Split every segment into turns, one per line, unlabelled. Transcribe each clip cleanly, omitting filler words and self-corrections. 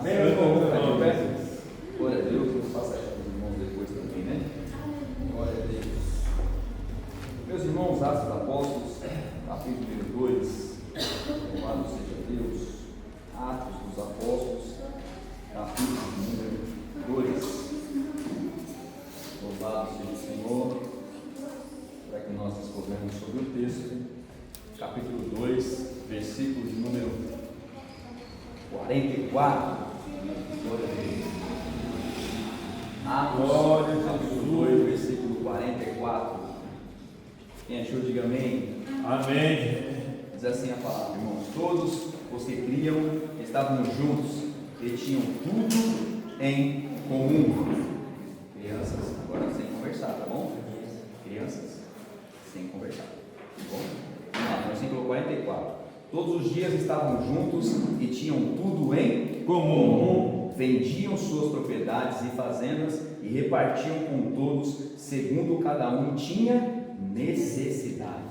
Amém, meu irmão? Está de pé? Glória a Deus, vou passar isso para os irmãos depois também, né? Glória a Deus. Meus irmãos, Atos dos Apóstolos, capítulo 2, louvado seja Deus. Atos dos Apóstolos, capítulo número 2. Louvado seja o Senhor. Para que nós discorremos sobre o texto, capítulo 2, versículo de número 44. Glória a Deus. Atos, capítulo 2, versículo 44. Quem achou, diga amém.
Amém.
Diz assim a palavra, irmãos: todos os que criam estavam juntos e tinham tudo em comum. Crianças, agora sem conversar, tá bom? Crianças, sem conversar, tá bom? Vamos lá, versículo 44. Todos os dias estavam juntos e tinham tudo em comum. Vendiam suas propriedades e fazendas e repartiam com todos, segundo cada um tinha necessidade.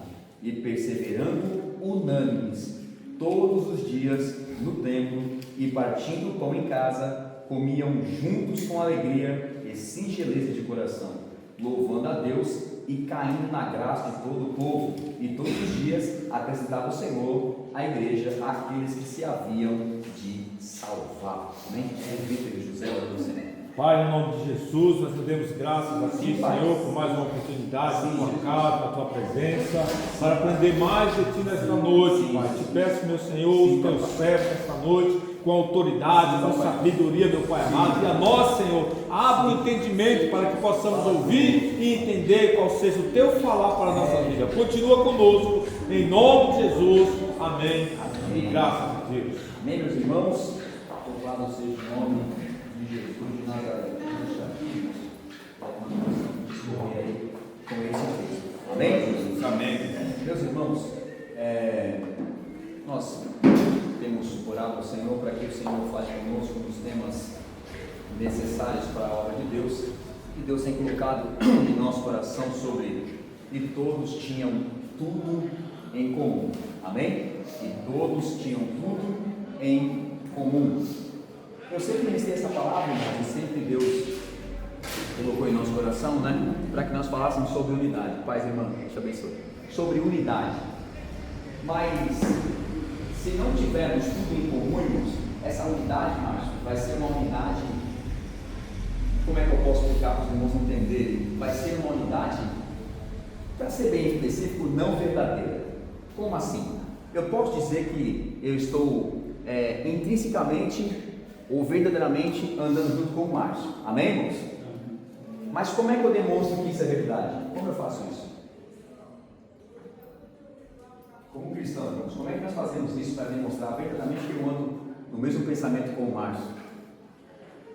E perseverando unânimes, todos os dias no templo e partindo o pão em casa, comiam juntos com alegria e singeleza de coração, louvando a Deus e caindo na graça de todo o povo. E todos os dias acrescentava o Senhor à igreja aqueles que se haviam de salvar. Amém? Vitor e José,
Pai, em nome de Jesus, nós te damos graças a Ti, Senhor, por mais uma oportunidade na Tua casa, na Tua presença, para aprender mais de Ti nesta noite, Pai. Te peço, meu Senhor, os Teus servos nesta noite, com autoridade, com sabedoria, meu Pai amado, e a nós, Senhor, abra o entendimento para que possamos ouvir e entender qual seja o Teu falar para a nossa vida. Continua conosco, em nome de Jesus. Amém. Amém. Graças a Deus.
Amém, meus irmãos. Louvado seja o nome de Jesus de Nazaré. Deixa aqui, discorrer aí com esse texto. Amém?
Amém.
Meus irmãos, nós temos orado ao Senhor para que o Senhor fale conosco nos temas necessários para a obra de Deus, que Deus tem colocado em nosso coração sobre e todos tinham tudo em comum. Amém? E todos tinham tudo em comum. Eu sempre ministrei essa palavra, irmãos, e sempre Deus colocou em nosso coração, né? Para que nós falássemos sobre unidade. Paz, irmã, te abençoe. Sobre unidade. Mas se não tivermos tudo em comum, irmãos, essa unidade, Márcio, vai ser uma unidade. Como é que eu posso explicar para os irmãos entenderem? Vai ser uma unidade, para ser bem específico, não verdadeira. Como assim? Eu posso dizer que eu estou intrinsecamente ou verdadeiramente andando junto com o Márcio. Amém, irmãos? Mas como é que eu demonstro que isso é verdade? Como eu faço isso? Como cristão, irmãos, como é que nós fazemos isso para demonstrar verdadeiramente que eu ando no mesmo pensamento com o Márcio?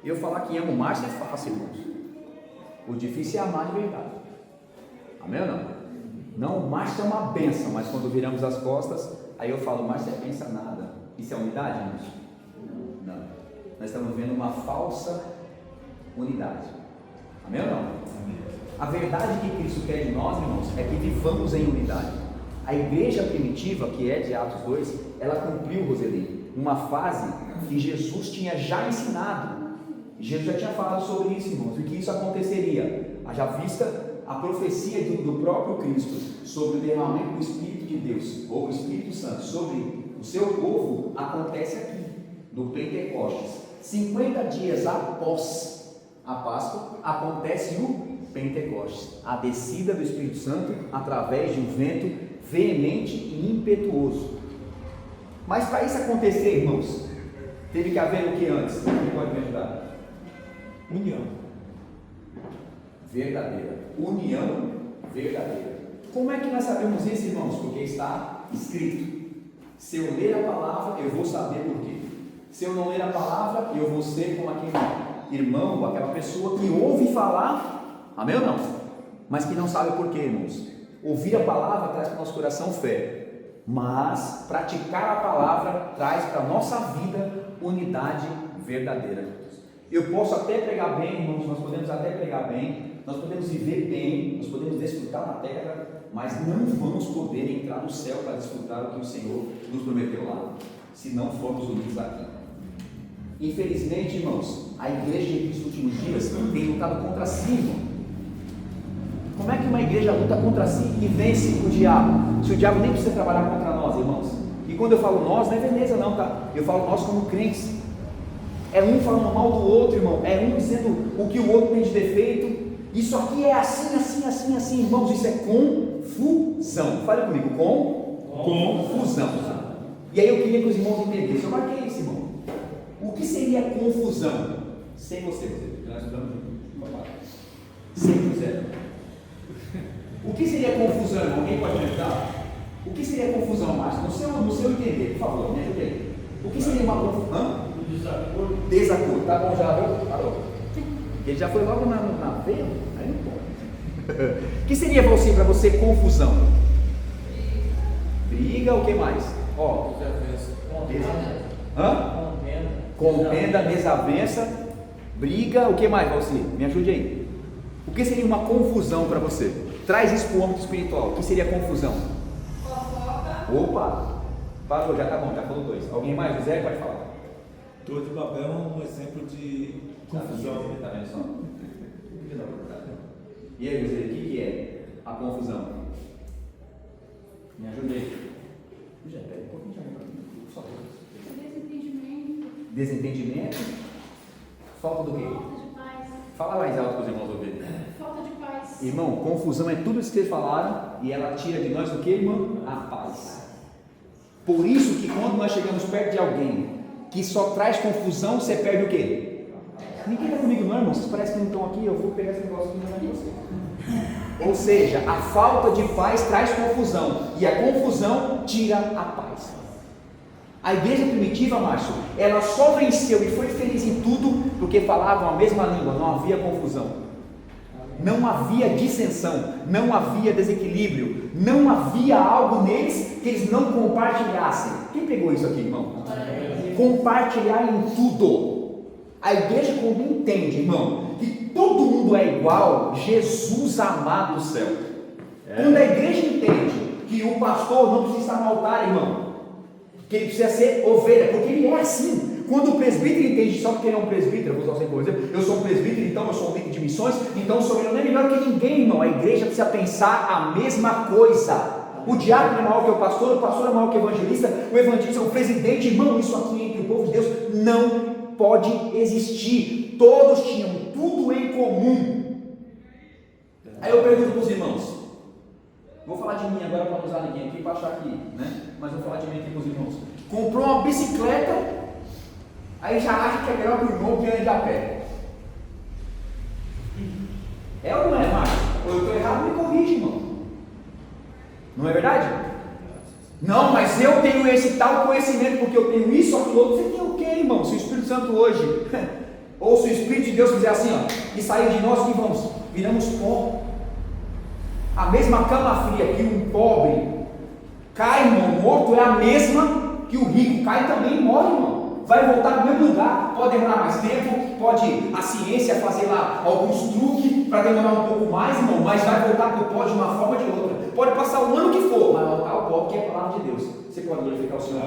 Eu falar que amo o Márcio é fácil, irmãos. O difícil é amar de verdade. Amém ou não? Não, o Márcio é uma bênção, mas quando viramos as costas, aí eu falo, Márcio é benção nada. Isso é unidade, irmãos? Não. Nós estamos vendo uma falsa unidade. Amém ou não? A verdade que Cristo quer de nós, irmãos, é que vivamos em unidade. A igreja primitiva, que é de Atos 2, ela cumpriu, Roseli, uma fase que Jesus tinha já ensinado. Jesus já tinha falado sobre isso, irmãos, e que isso aconteceria. Já vista a profecia do próprio Cristo sobre o derramamento do Espírito de Deus, ou o Espírito Santo, sobre o seu povo, acontece aqui, no Pentecostes. 50 dias após a Páscoa, acontece o Pentecostes, a descida do Espírito Santo através de um vento veemente e impetuoso. Mas para isso acontecer, irmãos, teve que haver o que antes? Quem pode me ajudar?
União
verdadeira. União verdadeira. Como é que nós sabemos isso, irmãos? Porque está escrito. Se eu ler a palavra, eu vou saber por quê. Se eu não ler a palavra, eu vou ser como aquele irmão, aquela pessoa que ouve falar, amém ou não? Mas que não sabe por quê, irmãos. Ouvir a palavra traz para o nosso coração fé, mas praticar a palavra traz para a nossa vida unidade verdadeira. Eu posso até pregar bem, irmãos, nós podemos até pregar bem, nós podemos viver bem, nós podemos desfrutar na terra, mas não vamos poder entrar no céu para desfrutar o que o Senhor nos prometeu lá, se não formos unidos aqui. Infelizmente, irmãos, a igreja dos últimos dias tem lutado contra si, irmão. Como é que uma igreja luta contra si e vence o diabo? Se o diabo nem precisa trabalhar contra nós, irmãos. E quando eu falo nós, não é Veneza não, tá? Eu falo nós como crentes. É um falando mal do outro, irmão. É um dizendo o que o outro tem de defeito. Isso aqui é assim, assim, assim, assim, irmãos. Isso é confusão. Fale comigo, confusão. E aí eu queria que os irmãos entendessem. Eu marquei isso, irmão. O que seria confusão? Sem você. Nós estudamos juntos. Sem você. O que seria confusão, irmão? Alguém pode me ajudar? O que seria confusão, Márcio? No seu entender, por favor, me ajude aí. O que seria uma confusão? Desacordo. Tá bom já, viu? Parou. Ele já foi logo na veia? Aí não pode. O que seria para você confusão? Briga, o que mais? Ó. Contenda, desavença, briga, o que mais, Valci? Me ajude aí. O que seria uma confusão para você? Traz isso para o âmbito espiritual. O que seria confusão? Opa! Parou, já tá bom, já falou 2. Alguém mais? José, pode falar.
Torre de Babel é um exemplo de confusão.
Tá vendo só? E aí, José, o que é a confusão? Me ajude aí. Já pega um pouquinho de amor para mim. Só desentendimento. Falta do quê?
Falta de paz.
Fala mais alto para os irmãos ouvirem.
Falta de paz.
Irmão, confusão é tudo isso que vocês falaram e ela tira de nós o que, irmão? A paz. Por isso que quando nós chegamos perto de alguém que só traz confusão, você perde o quê? Ninguém está comigo não, irmão. Vocês parecem que não estão aqui, eu vou pegar esse negócio aqui e mandar em você. Ou seja, a falta de paz traz confusão e a confusão tira a paz. A igreja primitiva, Márcio, ela só venceu e foi feliz em tudo porque falavam a mesma língua, não havia confusão. Não havia dissensão, não havia desequilíbrio, não havia algo neles que eles não compartilhassem. Quem pegou isso aqui, irmão? Compartilhar em tudo. A igreja, quando entende, irmão, que todo mundo é igual, Jesus amado do céu. Quando a igreja entende que o pastor não precisa estar no altar, irmão, que ele precisa ser ovelha, porque ele é assim. Quando o presbítero entende só porque ele é um presbítero, eu vou usar por exemplo, eu sou um presbítero, então eu sou um líder de missões, então eu sou melhor que ninguém, irmão. A igreja precisa pensar a mesma coisa. O diácono é maior que o pastor é maior que o evangelista, o evangelista é o presidente, irmão. Isso aqui entre o povo de Deus não pode existir. Todos tinham tudo em comum. Aí eu pergunto para os irmãos, vou falar de mim agora para não usar ninguém aqui, para achar aqui, né? Mas vou falar de mim aqui para os irmãos. Comprou uma bicicleta, aí já acha que é melhor que o irmão que anda a pé. É ou não é, Márcio? Ou eu estou errado, me corrige, irmão. Não é verdade? Não, mas eu tenho esse tal conhecimento porque eu tenho isso, aquilo outro. Você tem o quê, irmão? Se o Espírito Santo hoje, ou se o Espírito de Deus fizer assim, ó, e sair de nós, que vamos? Viramos pó. A mesma cama fria que um pobre cai, irmão, morto, é a mesma que o rico cai também e morre, irmão. Vai voltar no mesmo lugar, pode demorar mais tempo, pode a ciência fazer lá alguns truques para demorar um pouco mais, irmão, mas vai voltar para o pó de uma forma ou de outra. Pode passar o ano que for, mas vai voltar ao pó, que é a palavra de Deus. Você pode glorificar o Senhor.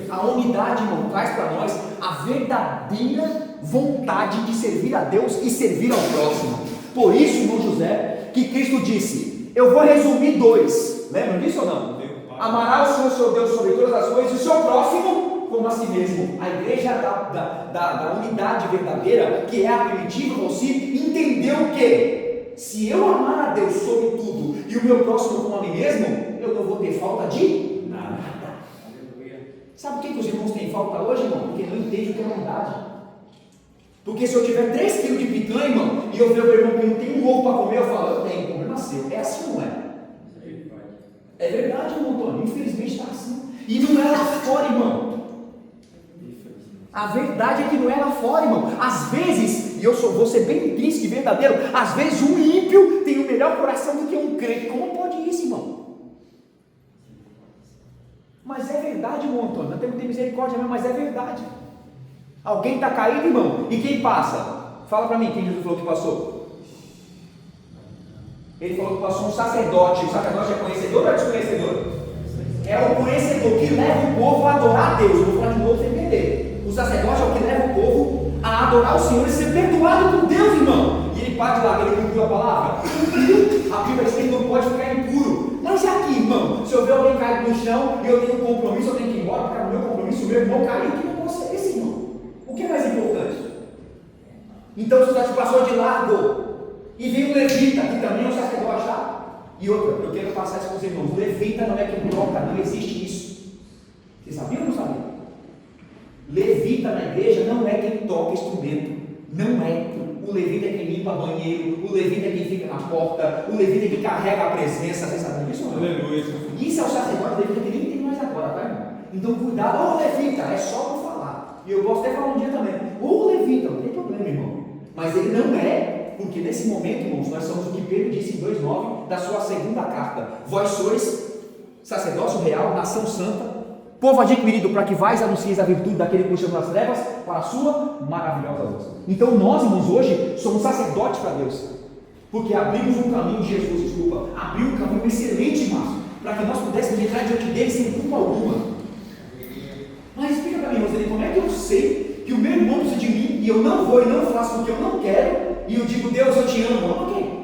A unidade, irmão, traz para nós a verdadeira vontade de servir a Deus e servir ao próximo. Por isso, irmão José, que Cristo disse, eu vou resumir 2, lembram disso ou não? Amará o Senhor seu Deus sobre todas as coisas e o seu próximo como a si mesmo. A igreja da unidade verdadeira, que é a primitiva, você entendeu que se eu amar a Deus sobre tudo e o meu próximo como a mim mesmo, eu não vou ter falta de nada. Sabe o que os irmãos têm falta hoje, irmão? Porque não entendem o que é unidade. Porque se eu tiver 3 quilos de picanha, irmão, e eu ver o meu irmão que não tem um ovo para comer, eu falo, eu tenho, problema seu. É assim ou não é? É verdade, irmão Antônio, infelizmente está assim. E não é lá fora, irmão. A verdade é que não é lá fora, irmão. Às vezes, e vou ser bem intrínseco e verdadeiro, às vezes um ímpio tem o melhor coração do que um crente. Como pode isso, irmão? Mas é verdade, irmão Antônio, nós temos que ter misericórdia mesmo, mas é verdade. Alguém está caído, irmão, e quem passa? Fala para mim, quem Jesus falou que passou? Ele falou que passou um sacerdote. O sacerdote é conhecedor ou é desconhecedor? É o conhecedor que leva o povo a adorar a Deus. Eu vou falar de novo para entender. O sacerdote é o que adorar o Senhor e ser perdoado por Deus, irmão. E ele parte lá, ele cumpriu a palavra. Cumpriu. A Bíblia diz que ele não pode ficar impuro. Mas e aqui, irmão? Se eu ver alguém cair no chão e eu tenho um compromisso, eu tenho que ir embora, porque é o meu compromisso, o meu irmão caiu, que negócio é esse, irmão? O que é mais importante? Então, se você passou de largo e vem o levita, que também é um sacerdote, tá? E outra, eu quero passar isso com os irmãos. O levita não é quem toca, não existe isso. Você sabia ou não sabia? Levita na igreja não é quem toca instrumento. Não é. O levita é quem limpa banheiro, o levita é quem fica na porta, o levita é quem carrega a presença. Você sabia disso ou não?
Aleluia.
Isso é o sacerdote levita que nem tem mais agora, tá, irmão? Então cuidado, ô levita, é só por falar. E eu posso até falar um dia também. Ô levita, não tem problema, irmão. Mas ele não é, porque nesse momento, irmãos, nós somos o que Pedro disse em 2,9 da sua segunda carta. Vós sois sacerdócio real, nação santa, povo adquirido para que vais anuncieis a virtude daquele que chamou das trevas para a sua maravilhosa luz. Então nós, irmãos, hoje somos sacerdotes para Deus, porque abrimos um caminho, Jesus, abriu um caminho excelente, Márcio, para que nós pudéssemos entrar diante dele sem culpa alguma. Mas explica para mim, Roseli, como é que eu sei que o meu irmão precisa de mim e eu não vou e não faço porque eu não quero, e eu digo, Deus, eu te amo? Ok.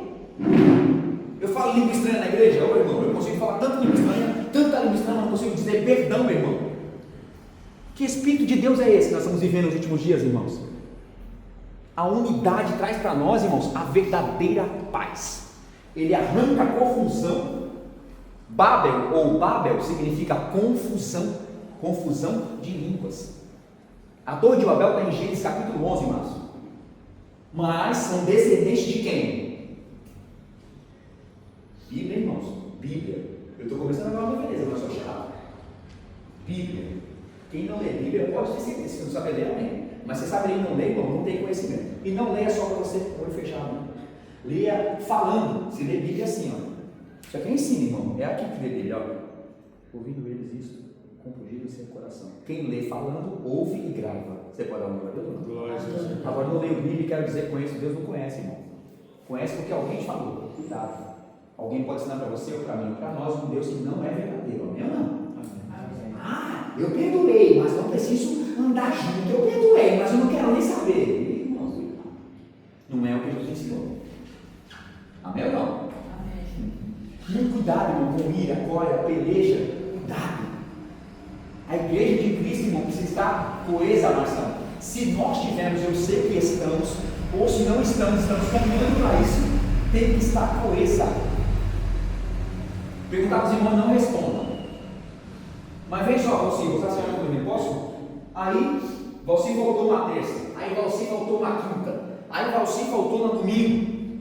Eu falo língua estranha na igreja, ô irmão, eu consigo falar tanta língua estranha, mas não consigo dizer perdão, meu irmão. Que Espírito de Deus é esse que nós estamos vivendo nos últimos dias, irmãos? A unidade traz para nós, irmãos, a verdadeira paz. Ele arranca a confusão. Babel significa confusão, confusão de línguas. A Torre de Babel está em Gênesis capítulo 11, Márcio. Mas são descendentes de quem? Bíblia, irmãos, Bíblia. Eu estou começando agora uma beleza, mas sou chato. Bíblia. Quem não lê Bíblia pode ter certeza, se não sabe ler, amém. Mas você sabe ler e não lê, irmão, não tem conhecimento. E não leia só para você com o olho fechado. Né? Leia falando. Se lê Bíblia assim, ó. Isso aqui é ensino, irmão. É aqui que lê Bíblia, ó. Ouvindo eles isto, compungido em seu coração. Quem lê falando, ouve e grava. Você pode dar uma glória a Deus?
Glória a Deus.
Agora não leio Bíblia e quero dizer conheço Deus, não conhece, irmão. Conhece porque alguém te falou. Cuidado. Alguém pode ensinar para você ou para mim, para nós, um Deus que não é verdadeiro. Amém ou não? Amém. Ah, eu perdoei, mas não preciso andar junto. Eu perdoei, mas eu não quero nem saber. Irmãos, não é o que Jesus ensinou. Amém ou não? Amém. Muito cuidado, irmão, com ira, cólera, peleja. Cuidado. A igreja de Cristo, irmão, precisa estar coesa, Marcelo. Se nós tivermos, eu sei que estamos, ou se não estamos caminhando para isso, tem que estar coesa. Perguntar para os irmãos, não respondam. Mas vem só, Valci, você está assistindo comigo, posso? Aí, Valci voltou na terça. Aí, Valci voltou na quinta. Aí, Valci voltou no domingo.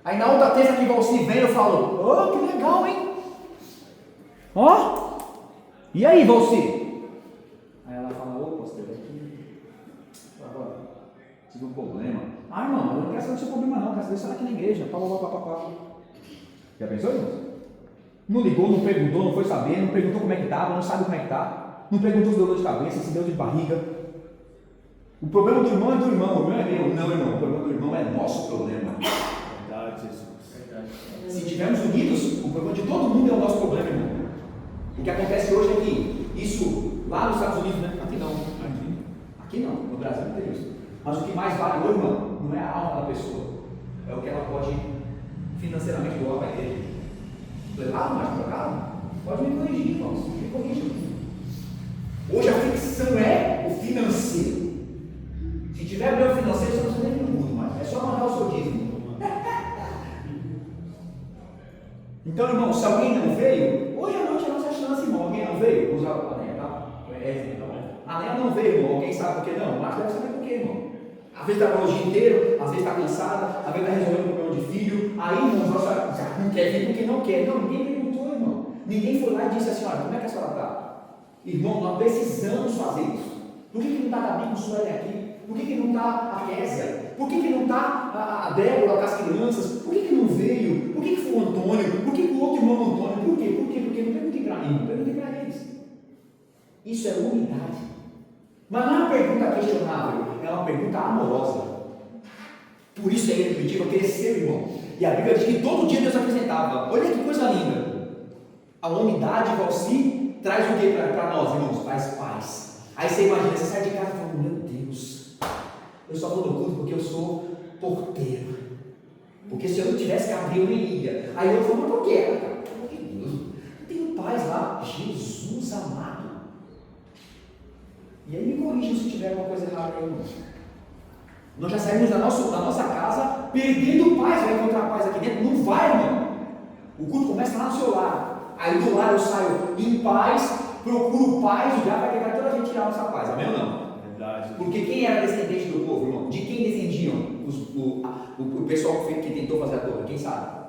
Aí, na outra terça que Valci vem, eu falo, oh, que legal, hein? Ó, e aí, Valci? Aí ela fala, ô, pastor, agora, tive um problema. Ah, irmão, eu não quero saber do seu problema, não, quero saber se ela aqui na igreja. Já pensou, irmão? Não ligou, não perguntou, não foi saber, não perguntou como é que estava, não sabe como é que está, não perguntou se deu dor de cabeça, se deu de barriga. O problema do irmão é do irmão, o meu é meu. Não, irmão, o problema do irmão é nosso problema.
Verdade, Jesus.
Se estivermos unidos, o problema de todo mundo é o nosso problema, irmão. O que acontece hoje é que isso, lá nos Estados Unidos, né? Aqui não, no Brasil não tem isso. Mas o que mais vale hoje, irmão, não é a alma da pessoa, é o que ela pode financeiramente doar para ele. Levado mais para cá, pode me corrigir, irmãos, me corrija. Hoje a ficção é o financeiro. Se tiver bem o financeiro, você não precisa nem no mundo mais, é só mandar o seu dízimo. Então, irmão, se alguém não veio, hoje à noite é a nossa chance, irmão. Alguém não veio? Usar a Anéia, tá? A Anéia não veio, irmão. Alguém sabe por que não? Mas deve saber por quê, irmão. Às vezes está o dia inteiro, às vezes está cansada, às vezes está resolvendo um problema de filho. Aí, irmão, já não quer vir porque não quer. Não, ninguém perguntou, irmão. Ninguém foi lá e disse assim: olha, como é que a senhora está? Irmão, nós precisamos fazer isso. Por que não está a Davi com o Sueli aqui? Por que não está a Késia? Por que não está a Débora com as crianças? Por que não veio? Por que foi o Antônio? Por que o outro irmão Antônio? Por quê? Porque não perguntei para mim, não perguntei para eles. Isso é unidade. Mas não é uma pergunta questionável, é uma pergunta amorosa. Por isso a igreja primitiva cresceu, irmão. E a Bíblia diz que todo dia Deus apresentava. Olha que coisa linda. A unidade, Valci, traz o que para nós, irmãos? Traz paz. Aí você imagina, você sai de casa e fala, meu Deus, só vou no culto porque eu sou porteiro. Porque se eu não tivesse que abrir, eu nem ia. Aí eu falo, mas por quê? Pelo amor de Deus, não tenho paz lá. Jesus amado. E aí me corrijam se tiver alguma coisa errada aí, irmão. Nós já saímos da nossa casa perdendo paz. Vai encontrar paz aqui dentro? Não vai, irmão. O culto começa lá no seu lar. Aí do lado eu saio em paz, procuro paz, o diabo vai tentar toda a gente tirar a nossa paz. Amém ou não?
Verdade.
Porque quem era descendente do povo, irmão? De quem descendiam o pessoal que tentou fazer a torre? Quem sabe?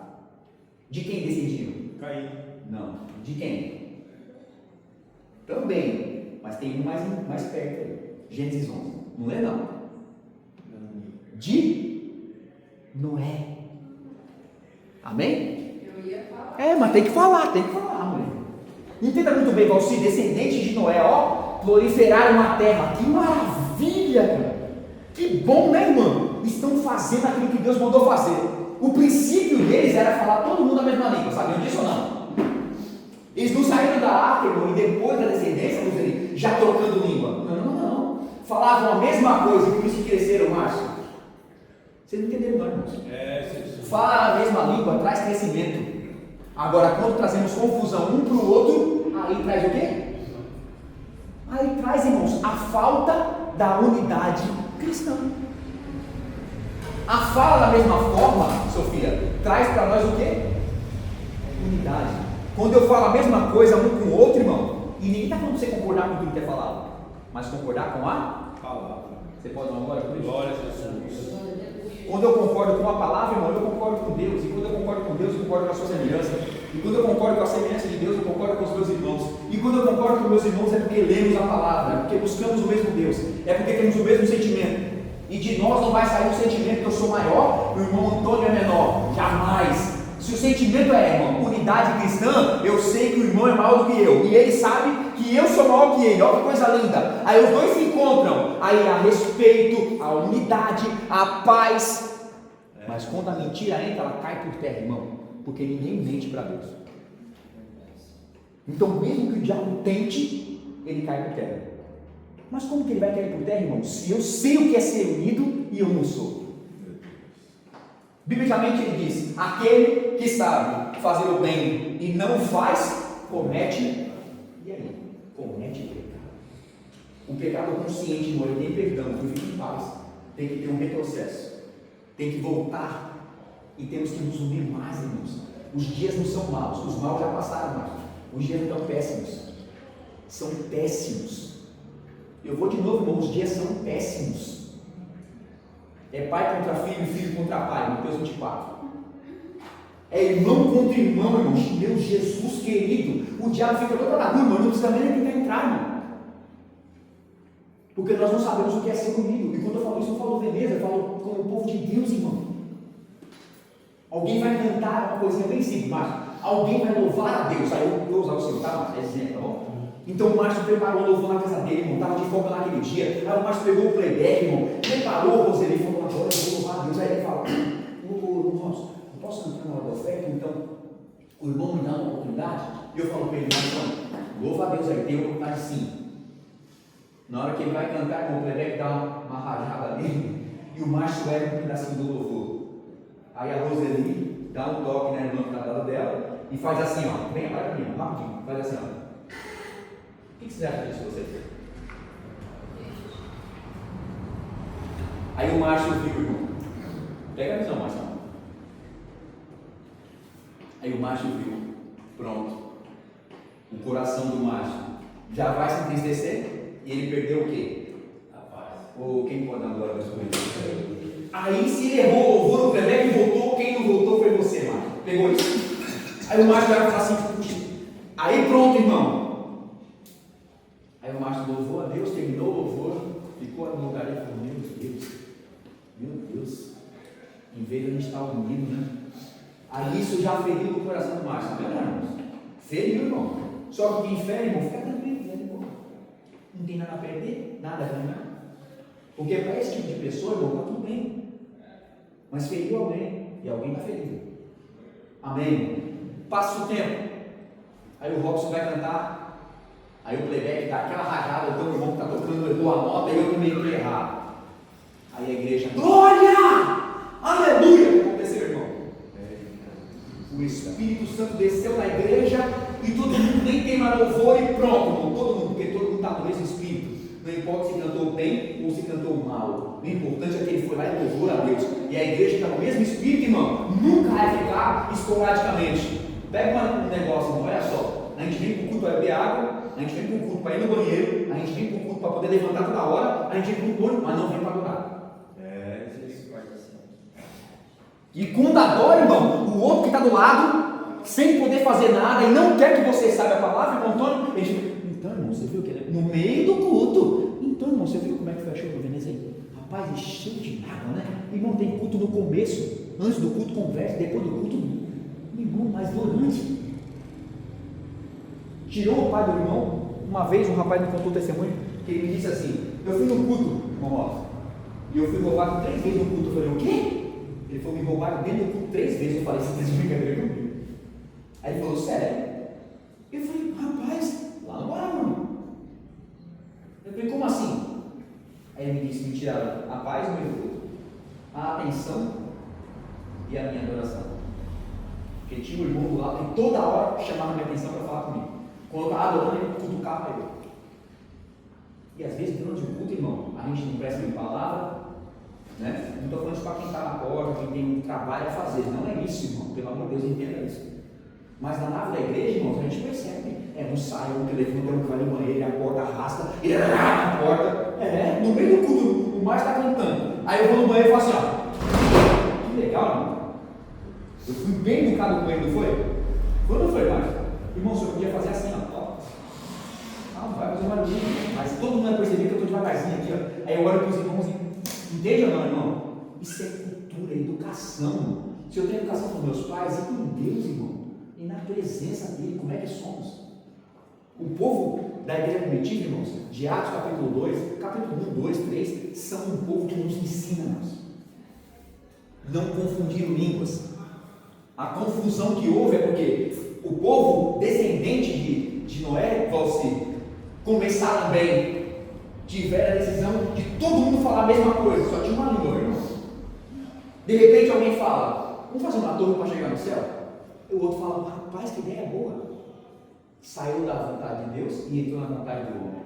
De quem descendiam?
Caí.
Não. De quem? Também. Mas tem um mais perto aí. Gênesis 11. Não é não? De Noé. Amém?
Eu ia falar.
Mas tem que falar, mulher. Entenda muito bem, Valci, descendentes de Noé, proliferaram a terra. Que maravilha, cara. Que bom, né, irmão? Estão fazendo aquilo que Deus mandou fazer. O princípio deles era falar todo mundo a mesma língua, sabiam disso ou não? Eles não saíram da arca, irmão, e depois da descendência, já trocando língua. Não. Falavam a mesma coisa, e por isso que cresceram, Márcio. Vocês não entenderam, não, irmãos? Falar a mesma língua traz crescimento. Agora, quando trazemos confusão um para o outro, aí traz o quê? Aí traz, irmãos, a falta da unidade cristã. A fala da mesma forma, Sofia, traz para nós o quê? Unidade. Quando eu falo a mesma coisa um com o outro, irmão, e ninguém está falando para você concordar com o que ele quer falar, mas concordar com a
Palavra.
Você pode dar uma glória por isso?
Glória a Jesus.
Quando eu concordo com a palavra, irmão, eu concordo com Deus. E quando eu concordo com Deus, eu concordo com a sua semelhança. E quando eu concordo com a semelhança de Deus, eu concordo com os meus irmãos. E quando eu concordo com meus irmãos, é porque lemos a palavra, é porque buscamos o mesmo Deus, é porque temos o mesmo sentimento. E de nós não vai sair um sentimento que eu sou maior, o irmão Antônio é menor. Jamais. Se o sentimento é, irmão, unidade cristã, eu sei que o irmão é maior do que eu. E ele sabe que eu sou maior que ele. Olha que coisa linda. Aí os dois se encontram. Aí há respeito, a unidade, a paz. Mas quando a mentira entra, ela cai por terra, irmão. Porque ninguém mente para Deus. Então, mesmo que o diabo tente, ele cai por terra. Mas como que ele vai cair por terra, irmão? Se eu sei o que é ser unido e eu não sou. Biblicamente ele diz: aquele que sabe fazer o bem e não faz, comete, e aí? Comete pecado. O pecado consciente, irmão, ele tem perdão, ele fica em paz. Tem que ter um retrocesso. Tem que voltar. E temos que nos unir mais, irmãos. Os dias não são maus, os maus já passaram mais. Os dias não estão péssimos. São péssimos. Eu vou de novo, irmão, os dias são péssimos. É pai contra filho, filho contra pai, Mateus 24. É irmão contra irmão, irmão. Meu Jesus querido. O diabo fica toda na rua, irmão. Não precisa nem tentar entrar, irmão. Porque nós não sabemos o que é ser unido. E quando eu falo isso, eu falo Veneza, eu falo como o povo de Deus, irmão. Alguém vai cantar uma coisinha bem simples, mas alguém vai louvar a Deus. Aí eu vou usar o seu, tá? É exemplo, tá bom? Então o Márcio preparou o louvor na casa dele, irmão. Estava de folga naquele dia. Aí o Márcio pegou o playback, irmão. Preparou o Roseli e falou: agora eu vou louvar a Deus. Aí ele fala: irmãos, eu posso cantar na hora da oferta? Então o irmão me dá uma oportunidade. E eu falo para ele: então, louva a Deus aí, tem oportunidade sim. Na hora que ele vai cantar, com o playback dá uma rajada nele. E o Márcio erra um pedacinho do louvor. Aí a Roseli dá um toque na irmã que está do lado dela e faz assim, ó. Vem para mim, rapidinho. Faz assim, ó. O que você acha disso, você? Aí o Márcio viu, irmão. Pega a visão, Márcio. Aí o Márcio viu. Pronto. O coração do Márcio já vai se entristecer e ele perdeu o quê? A paz. Ou quem pode dar glória a Deus? Aí se ele errou o louvor, o playback e voltou, quem não voltou foi você, Márcio. Pegou isso? Aí o Márcio vai falar assim, puxa. Aí pronto, irmão. Aí o Márcio louvou a Deus, terminou o louvor, ficou no lugar e falou: meu Deus, em vez de a gente estar unido, né? Aí isso já feriu o coração do Márcio, não é, irmãos? Feriu, irmão. Só que quem fere, irmão, fica tranquilo, né, irmão? Não tem nada a perder, nada a ganhar. Porque para esse tipo de pessoa, irmão, está tudo bem. Mas feriu alguém, e alguém está ferido. Amém? Passa o tempo. Aí o Robson vai cantar. Aí o playback dá aquela rajada, então o irmão que está tocando errou a nota e eu também fui errar. Aí a igreja, glória! Aleluia! O que aconteceu, irmão? O Espírito Santo desceu na igreja e todo mundo nem tem mais louvor e pronto, irmão. Todo mundo, porque todo mundo está no mesmo Espírito. Não importa se cantou bem ou se cantou mal. O importante é que ele foi lá e louvou a Deus. E a igreja está no mesmo Espírito, irmão. Nunca vai ficar esporadicamente. Pega um negócio, irmão, olha só. A gente vem para o culto para beber água, a gente vem para o culto para ir no banheiro, a gente vem para o culto para poder levantar toda hora, a gente vem para o culto, mas não vem para adorar.
Isso vai assim.
E quando adora, irmão, o outro que está do lado, sem poder fazer nada e não quer que você saiba a palavra, irmão Antônio, ele diz, então, irmão, você viu que ele no meio do culto, então, irmão, você viu como é que foi a chuva do Veneza aí? Rapaz, encheu de água, né? Irmão, tem culto no começo, antes do culto conversa, depois do culto, irmão, mas durante. Tirou o pai do irmão. Uma vez um rapaz me contou testemunho que ele me disse assim: eu fui no culto, irmão, e eu fui roubado 3 vezes no culto. Eu falei: o quê? Ele falou: me roubaram dentro do culto 3 vezes. Eu falei: você está de brincadeira comigo? Aí ele falou: sério? Eu falei: rapaz, lá no Guarulhos. Eu falei: como assim? Aí ele me disse: me tiraram a paz no meu culto, a atenção e a minha adoração. Porque tinha um irmão do lado que toda hora chamava minha atenção para falar comigo. Quando eu estava adorando, ele cutucava eu. E às vezes, durante o culto, irmão, a gente não presta em palavra, né? Não estou falando isso para quem está na porta, quem tem um trabalho a fazer. Não é isso, irmão. Pelo amor de Deus, entenda isso. Mas na nave da igreja, irmãos, a gente percebe. Um sai, um telefone, um que vai no banheiro, a porta arrasta, ele na porta. No meio do culto, o Márcio está cantando. Aí eu vou no banheiro e falo assim: ó, que legal, irmão. Eu fui bem educado com ele, não foi? Foi ou não foi, Márcio? Irmão, o senhor podia fazer assim, ó. Não vai fazer barulho, mas todo mundo vai perceber que eu estou devagarzinho aqui, ó. Aí eu olho para os irmãos e entende ou não, irmão? Isso é cultura, é educação. Se eu tenho educação com meus pais e com Deus, irmão, e na presença dele, como é que somos? O povo da igreja primitiva, irmãos, de Atos capítulo 2, capítulo 1, 2, 3, são um povo que nos ensina, irmãos. Não confundir línguas. A confusão que houve é porque o povo descendente de Noé, Valci, começaram bem, tiveram a decisão de todo mundo falar a mesma coisa, só tinha uma língua, irmão. De repente alguém fala: vamos fazer uma torre para chegar no céu? E o outro fala: rapaz, que ideia boa. Saiu da vontade de Deus e entrou na vontade do homem.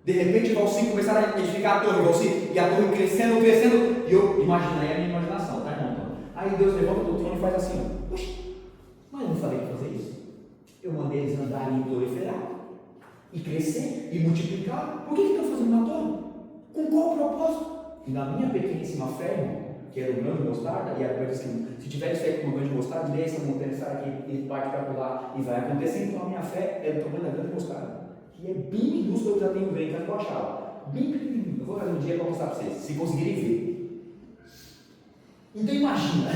De repente, Valci começaram a edificar a torre, Valci, e a torre crescendo, e eu imaginei a minha imaginação, tá, irmão? Aí Deus levanta do trono e faz assim: oxe, mas eu não falei que fazer isso. Eu mandei eles andarem e proliferar, e crescer, e multiplicar. Por que estão fazendo uma torre? Com qual propósito? E na minha pequeníssima fé, irmão, que era o grão de mostarda, e a Bíblia diz que se tiveres fé com uma grão de mostarda, direi essa montanha estar aqui e parte para pular, e vai acontecer. Então a minha fé é do tamanho da grão de mostarda, que é bem minúscula. Eu já tenho bem, que eu achava, bem pequenininho. Eu vou fazer um dia para mostrar para vocês, se conseguirem ver. Então imagina,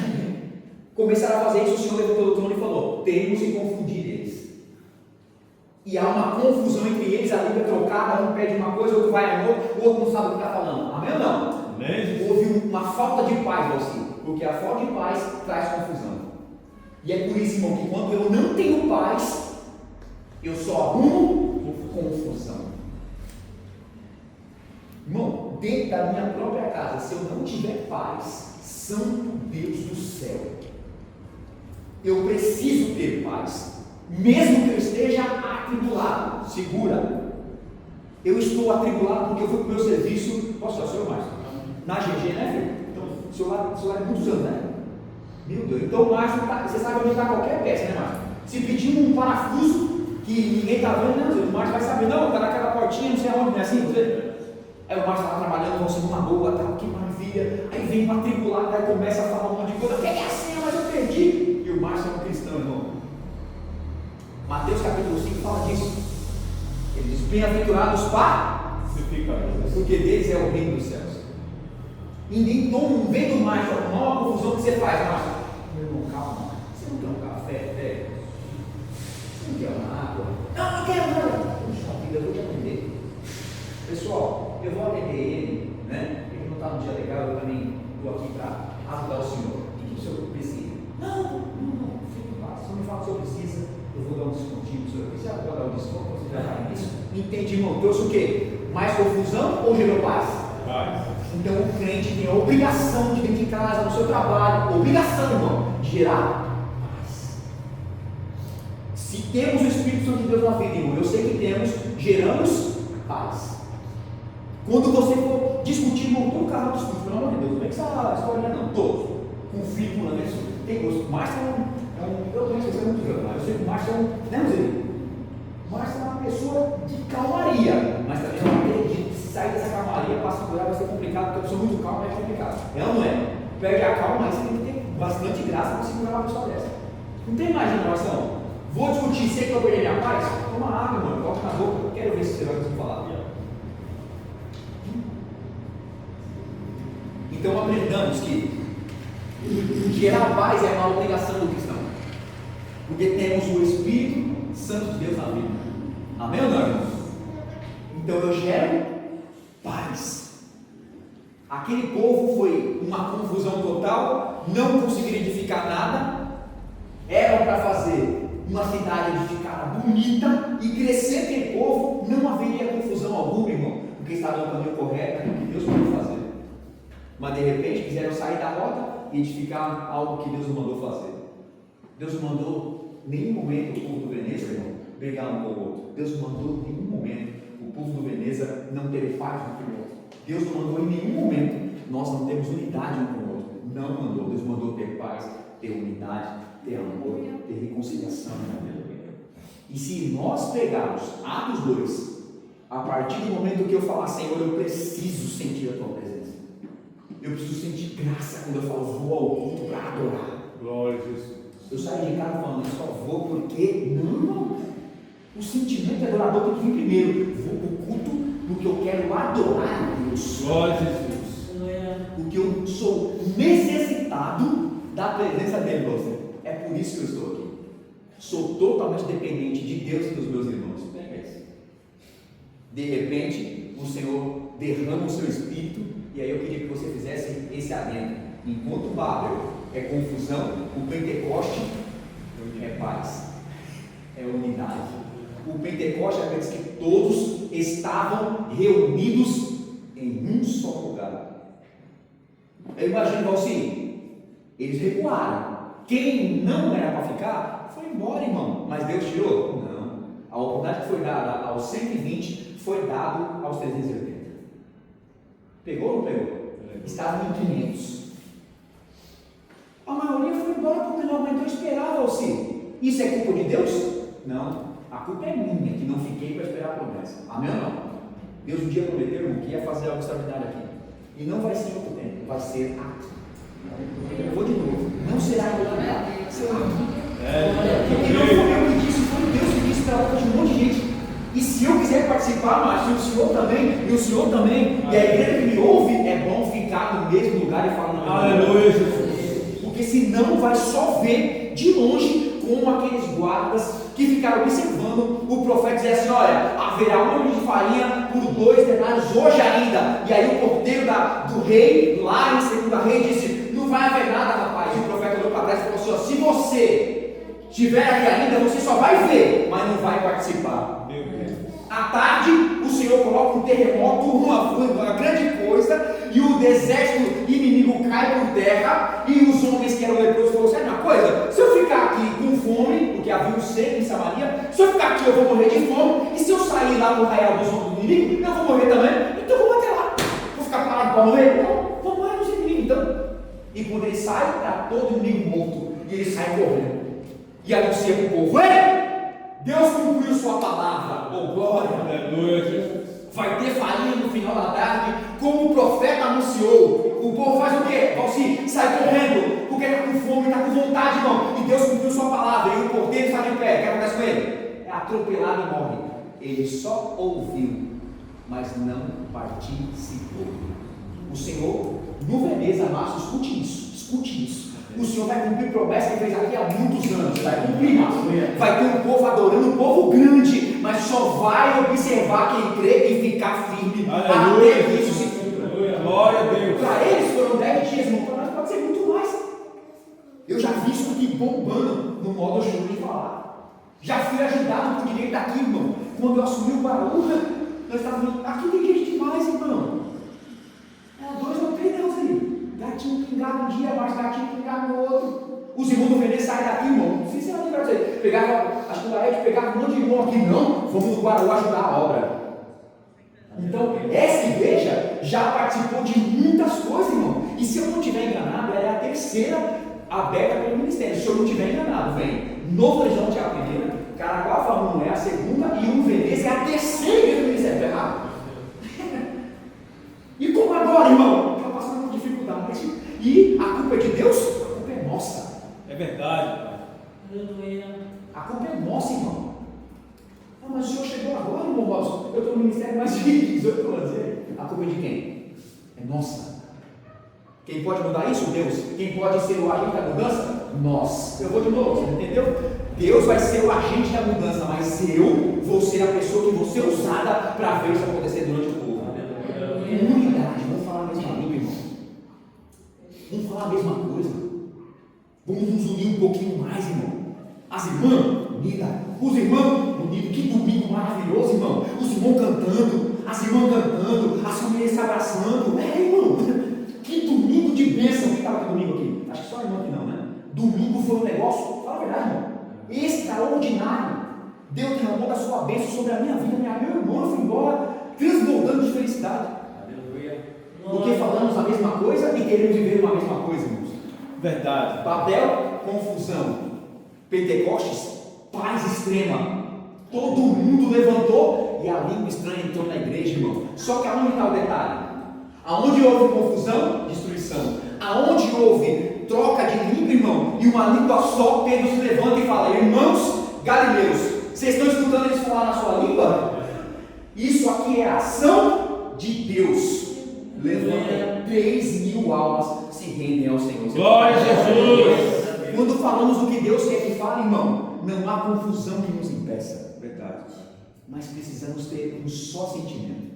começaram a fazer isso, o Senhor levantou do trono e falou: temos que confundir eles. E há uma confusão entre eles, a língua é trocada, um pede uma coisa, o outro vai a outra, o outro não sabe o que está falando. Amém ou não?
Amém.
Houve uma falta de paz, assim, porque a falta de paz traz confusão. E é por isso, irmão, que quando eu não tenho paz, eu só arrumo confusão. Irmão, dentro da minha própria casa, se eu não tiver paz, santo Deus do céu, eu preciso ter paz, mesmo que eu esteja atribulado. Segura, eu estou atribulado porque eu fui para o meu serviço. Posso falar, senhor Márcio? Na GG, né, filho? Então, o celular é muitos anos, né? Meu Deus, então o Márcio, você sabe onde está qualquer peça, né, Márcio? Se pedir um parafuso que ninguém está vendo, não, o Márcio vai saber, não, está naquela portinha, não sei aonde, não é assim? Aí o Márcio estava trabalhando, você numa boa, tá, que maravilha. Aí vem uma atribulada, aí começa a falar um monte de coisa, eu peguei a senha, mas eu perdi. E o Márcio é um cristão, irmão. Mateus capítulo 5 fala disso. Ele diz: bem-aventurados pacificadores, porque deles é o reino dos céus. Ninguém toma, vendo mais, não é uma confusão que você faz, Márcio. Meu irmão, calma, você não quer um café, velho? Você não quer uma água? Não, não quero nada. Puxa vida, eu vou te atender. Pessoal, eu vou atender ele, né? Ele não está no dia legal, eu também estou aqui para ajudar o senhor. E o que o senhor precisa? Não, fique em paz. Se me fala o que o senhor precisa, eu vou dar um descontinho para o senhor. Se eu vou dar um desconto, você já vai nisso. Entende, irmão? Trouxe o quê? Mais confusão ou gerou paz? Então o crente tem a obrigação de dentro de casa, no seu trabalho, obrigação, irmão, de gerar paz. Se temos o Espírito Santo de Deus na vida, irmão, eu sei que temos, geramos paz. Quando você for discutir com todo o carro dos filhos, pelo amor de Deus, não é que essa história não, todos, conflito na mente, tem gosto. Márcio eu conheço você muito grande, mas eu sei que o Márcio né, Zé? Márcio é uma pessoa de calmaria, mas também não acredito. Se sair dessa calmaria para segurar vai ser complicado, porque a pessoa muito calma é complicado. É ou não é? Perde a calma, mas você tem que ter bastante graça para segurar uma pessoa dessa. Não tem imaginação. Vou discutir, sei que eu perder minha paz? Toma água, mano, coloca na boca. Eu quero ver se você vai conseguir falar. Então aprendamos que gerar paz é uma obrigação do cristão, porque temos o Espírito Santo de Deus na vida. Amém ou não, irmãos? Então eu gero paz. Aquele povo foi uma confusão total, não conseguiram edificar nada, eram para fazer uma cidade edificada bonita e crescer aquele povo, não haveria confusão alguma, irmão, porque estava no caminho correto, aquilo que Deus pode fazer. Mas de repente quiseram sair da rota e edificar algo que Deus não mandou fazer. Deus não mandou em nenhum momento o povo do Veneza, irmão, brigar um com o outro. Deus não mandou em nenhum momento o povo do Veneza não ter paz um com o outro. Deus não mandou em nenhum momento nós não temos unidade um com o outro. Não mandou. Deus mandou ter paz, ter unidade, ter amor, ter reconciliação. E se nós pegarmos Atos 2, a partir do momento que eu falar, Senhor, eu preciso sentir a tua presença. Eu preciso sentir graça quando eu falo, vou ao culto para adorar.
Glória a Jesus.
Eu saio de casa falando, eu só vou porque, não, o sentimento adorador tem que vir primeiro. Vou para o culto porque eu quero adorar a Deus.
Glória a Jesus.
Porque eu sou necessitado da presença dele, você. É por isso que eu estou aqui. Sou totalmente dependente de Deus e dos meus irmãos. De repente, o Senhor derrama o seu Espírito. E aí eu queria que você fizesse esse adendo. Enquanto o Babel é confusão, o Pentecoste é paz, é unidade. O Pentecoste é que todos estavam reunidos em um só lugar. Eu imagino assim, eles recuaram. Quem não era para ficar, foi embora, irmão. Mas Deus tirou? Não. A oportunidade que foi dada aos 120 foi dado aos 380. Pegou ou não pegou? Estavam em 500. A maioria foi embora porque não aguentou esperar, Valci. Isso é culpa de Deus? Não. A culpa é minha que não fiquei para esperar a promessa. Amém ou não? Deus um dia prometeu que ia fazer algo extraordinário aqui. E não vai ser outro tempo, vai ser aqui. Eu vou de novo. Não será em será aqui. Porque não foi eu que disse, foi Deus que disse para hoje um monte de gente. E se eu quiser participar, mas se o senhor também, e o senhor também, e a igreja que me ouve, é bom ficar no mesmo lugar e falar no
Aleluia, Jesus.
Porque senão vai só ver de longe como aqueles guardas que ficaram observando o profeta dizer assim, olha, haverá um óleo de farinha por 2 denários hoje ainda. E aí o porteiro do rei, lá em 2 Reis, disse, não vai haver nada, rapaz. E o profeta olhou para trás e falou assim, ó, se você estiver aqui ainda, você só vai ver, mas não vai participar.
Meu Deus.
À tarde, o Senhor coloca um terremoto, uma grande coisa, e o exército inimigo cai por terra, e os homens que eram leprosos falaram, sabe uma coisa? Se eu ficar aqui com fome, porque havia um seco em Samaria, se eu ficar aqui eu vou morrer de fome, e se eu sair lá no arraial dos homens do inimigo, eu vou morrer também, então eu vou até lá. Vou ficar parado para morrer? Não, vou morrer nos inimigos então. E quando ele sai, está todo inimigo morto, e ele sai correndo, e anuncia para o povo, ei! Deus cumpriu sua palavra, oh glória,
aleluia, Jesus.
Vai ter farinha no final da tarde, como o profeta anunciou. O povo faz o quê? Valci, sai correndo, porque está com fome, está com vontade, irmão. E Deus cumpriu sua palavra, e o porteiro está de pé. O que acontece com ele? É atropelado e morre. Ele só ouviu, mas não participou. O Senhor, no Veneza, Márcio, escute isso, escute isso. O Senhor vai cumprir promessa que fez aqui há muitos anos. Vai cumprir, Márcio. Vai ter um povo adorando, um povo grande, mas só vai observar quem crê e ficar firme.
Aleluia,
até que isso se cumpra.
Glória a Deus.
Para eles foram 10 dias, não, para nós pode ser muito mais. Eu já vi isso aqui bombando no modo show de falar. Já fui ajudado por direito daqui, irmão. Quando eu assumi o Baú, nós estávamos aqui tem gente demais, irmão. Os irmãos do Veneza saem daqui, irmão. Sinceramente, para você. Pegava, acho que o Laerte pegava um monte de irmão aqui, não. Vamos no Guaraú ajudar a obra. Então, essa igreja já participou de muitas coisas, irmão. E se eu não estiver enganado, ela é a terceira aberta pelo ministério. Se eu não estiver enganado, vem Novo Horizonte é a primeira, Caraguá é a segunda e o Veneza é a terceira igreja do ministério. Está errado? E como agora, irmão? Está passando por dificuldade. E a culpa é de Deus? A culpa é nossa.
É verdade, pai.
A culpa é nossa, irmão. Ah, mas o senhor chegou agora, irmão Robson. Eu estou no ministério mais de 18 anos. A culpa é de quem? É nossa. Quem pode mudar isso? Deus. Quem pode ser o agente da mudança? Nós. Eu vou de novo, você entendeu? Deus vai ser o agente da mudança, mas eu vou ser a pessoa que vou ser usada para ver isso acontecer durante o povo. Unidade, vamos falar a mesma língua, irmão. Vamos falar a mesma coisa. Vamos nos unir um pouquinho mais, irmão. As irmãs, unidas. Os irmãos, unidos. Que domingo maravilhoso, irmão. Os irmãos cantando, as irmãs cantando, as famílias se abraçando. Irmão, que domingo de bênção. Quem estava aqui domingo aqui? Acho que só a irmã aqui não, né? Domingo foi um negócio, fala a verdade, irmão, extraordinário. Deus derramou da sua bênção sobre a minha vida. Meu irmão, eu fui embora transbordando de felicidade. Porque falamos a mesma coisa e queremos viver uma mesma coisa, irmãos.
Verdade.
Babel, confusão. Pentecostes, paz extrema. Todo mundo levantou e a língua estranha entrou na igreja, irmão. Só que aonde está o detalhe? Aonde houve confusão, destruição. Aonde houve troca de língua, irmão, e uma língua só, Pedro se levanta e fala: irmãos galileus, vocês estão escutando eles falar na sua língua? Isso aqui é a ação de Deus. Levanta 3.000 almas se rendem ao Senhor.
Glória a Jesus!
Quando falamos do que Deus quer que fale, irmão, não há confusão que nos impeça.
Verdade.
Mas precisamos ter um só sentimento.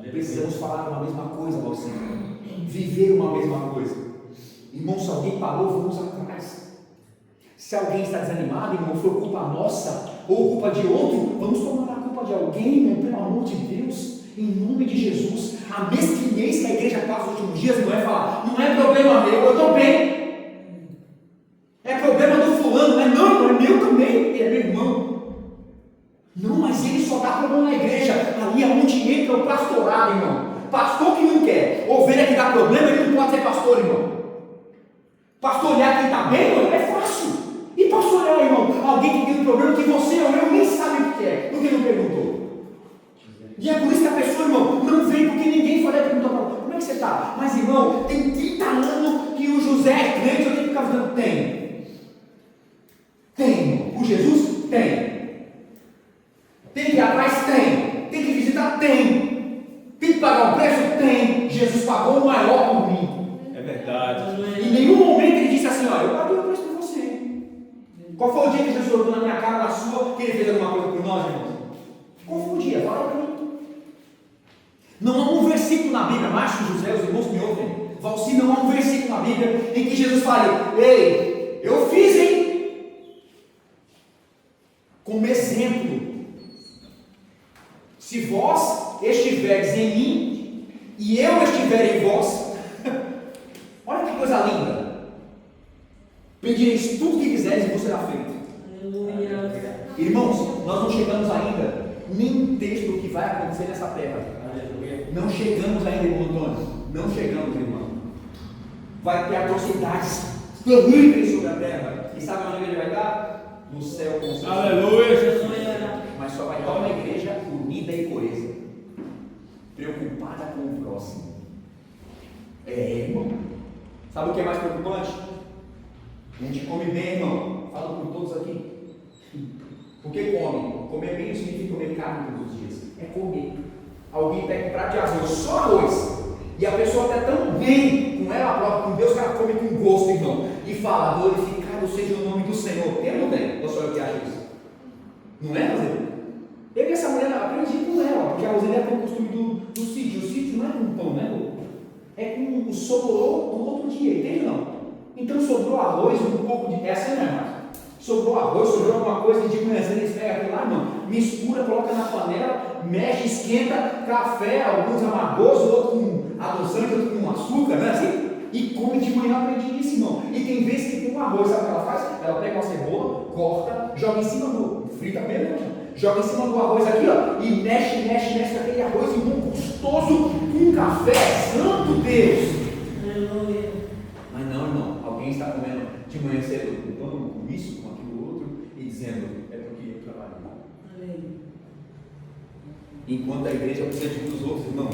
Precisamos falar uma mesma coisa, Senhor. Viver uma mesma coisa. Irmão, se alguém parou, vamos atrás. Se alguém está desanimado, irmão, foi culpa nossa ou culpa de outro, vamos tomar a culpa de alguém, irmão, pelo amor de Deus. Em nome de Jesus. A mesquinhez que a igreja passa nos últimos dias não é falar: não é problema meu, eu estou bem. É problema do fulano, não é meu também, ele é meu irmão. Não, mas ele só dá problema na igreja. Ali é onde entra o pastorado, irmão. Pastor que não quer ovelha que dá problema, ele não pode ser pastor, irmão. Pastorear quem está bem, irmão, é fácil. E pastorear, irmão, alguém que tem um problema que você ou eu nem sabe o que é, porque não perguntou. E é por isso que a pessoa, irmão, não vem, porque ninguém foi lá e perguntou para ela: como é que você está? Mas, irmão, tem 30 anos que o José é crente, eu tenho que ficar dizendo: tem. Tem. O Jesus? Tem. Tem que ir atrás? Tem. Tem que visitar? Tem. Tem que pagar o preço? Tem. Jesus pagou o maior por mim.
É verdade.
Em nenhum momento ele disse assim: olha, eu paguei o preço por você. Qual foi o dia que Jesus olhou na minha cara, na sua, que ele fez alguma coisa por nós, irmãos? Qual foi o dia? Fala para mim. Não há um versículo na Bíblia, Márcio, José, os irmãos me ouvem, Valci, não há um versículo na Bíblia em que Jesus fale: ei, eu fiz, hein? Como exemplo, se vós estiveres em mim e eu estiver em vós, olha que coisa linda. Pedireis tudo que quiseres e vos será feito. Aleluia. Irmãos, nós não chegamos ainda nem texto do que vai acontecer nessa terra. Aleluia. Não chegamos ainda, irmão Antônio. Não chegamos, irmão. Vai ter atrocidades terríveis sobre a terra. E sabe onde ele vai estar? No céu com o
Aleluia, Jesus.
Mas só vai estar uma igreja unida e coesa, preocupada com o próximo. Irmão. Sabe o que é mais preocupante? A gente come bem, irmão. Falo por todos aqui. Por que come? Comer bem não significa comer carne todos os dias. É comer. Alguém pega um prato de arroz, só arroz. E a pessoa está tão bem com ela própria, com Deus, que ela come com gosto, irmão. E fala: glorificado seja o nome do Senhor. Tem ou não tem? Ou só eu que acho isso? Não é, Roseli? Eu e essa mulher aprendi com ela, porque a Roseli tem o costume do sítio. O sítio não é com pão, né, Lu? É com o sobrou do outro dia, entende não? Então sobrou arroz, um pouco de. Essa não é mais. Sobrou arroz, sobrou alguma coisa de manhã, eles pegam aquilo lá, irmão, mistura, coloca na panela, mexe, esquenta, café, alguns amargosos, outros com adoçante, outros com açúcar, não é assim? E come de manhã, aprendi isso, irmão. E tem vezes que tem um arroz, sabe o que ela faz? Ela pega uma cebola, corta, joga em cima do. Frita mesmo, joga em cima do arroz aqui, ó. E mexe com aquele arroz, irmão, gostoso, com café. Santo Deus!
Aleluia.
Mas não, irmão. Alguém está comendo de manhã cedo, com isso, com aquilo outro, e dizendo: é porque eu trabalho. Enquanto a igreja precisa de uns outros, irmão.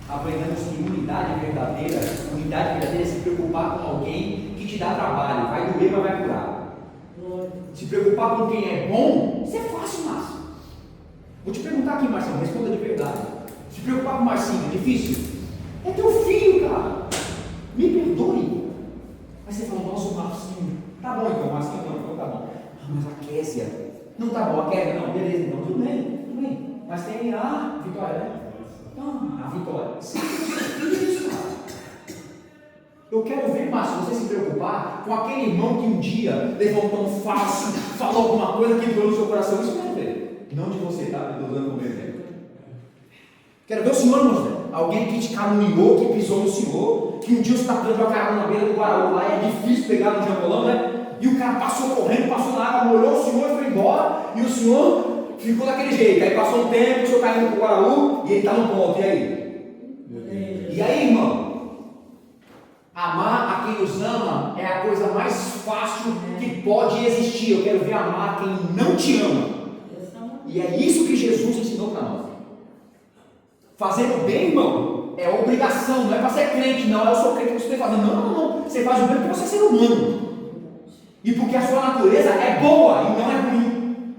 Aprendemos que unidade verdadeira é se preocupar com alguém que te dá trabalho, vai doer, mas vai curar. Se preocupar com quem é bom, isso é fácil, Márcio. Vou te perguntar aqui, Marcinho, responda de verdade. Se preocupar com o Marcinho, é difícil? É teu filho, cara. Me perdoe. Aí você fala: nossa, o Marcinho. Tá bom então, Marcinho não, então tá bom. Ah, mas a Késia. Não tá bom, a Késia não, beleza, então tudo bem. Mas tem a Vitória, né? A Vitória. Isso, cara. Eu quero ver, Márcio, você se preocupar com aquele irmão que um dia levantou um falso, falou alguma coisa que entrou no seu coração. Isso eu quero ver. Não de você, tá? Eu estou dando como exemplo. Quero ver o senhor, irmão. Alguém que te caluniou, que pisou no senhor, que um dia você está dando a cara na beira do Guaraú, lá é difícil pegar no jambolão, né? E o cara passou correndo, passou na água, molhou o senhor e foi embora. E o senhor ficou daquele jeito. Aí passou um tempo, o senhor caiu no Guaraú e ele está no ponto. E aí? E aí, irmão? Amar a quem nos ama é a coisa mais fácil que pode existir. Eu quero ver amar quem não te ama. E é isso que Jesus ensinou para nós. Fazer o bem, irmão, é obrigação, não é para ser crente, não. Eu sou crente, você tem que fazer. Não. Você faz o bem porque você é ser humano. E porque a sua natureza é boa e não é ruim.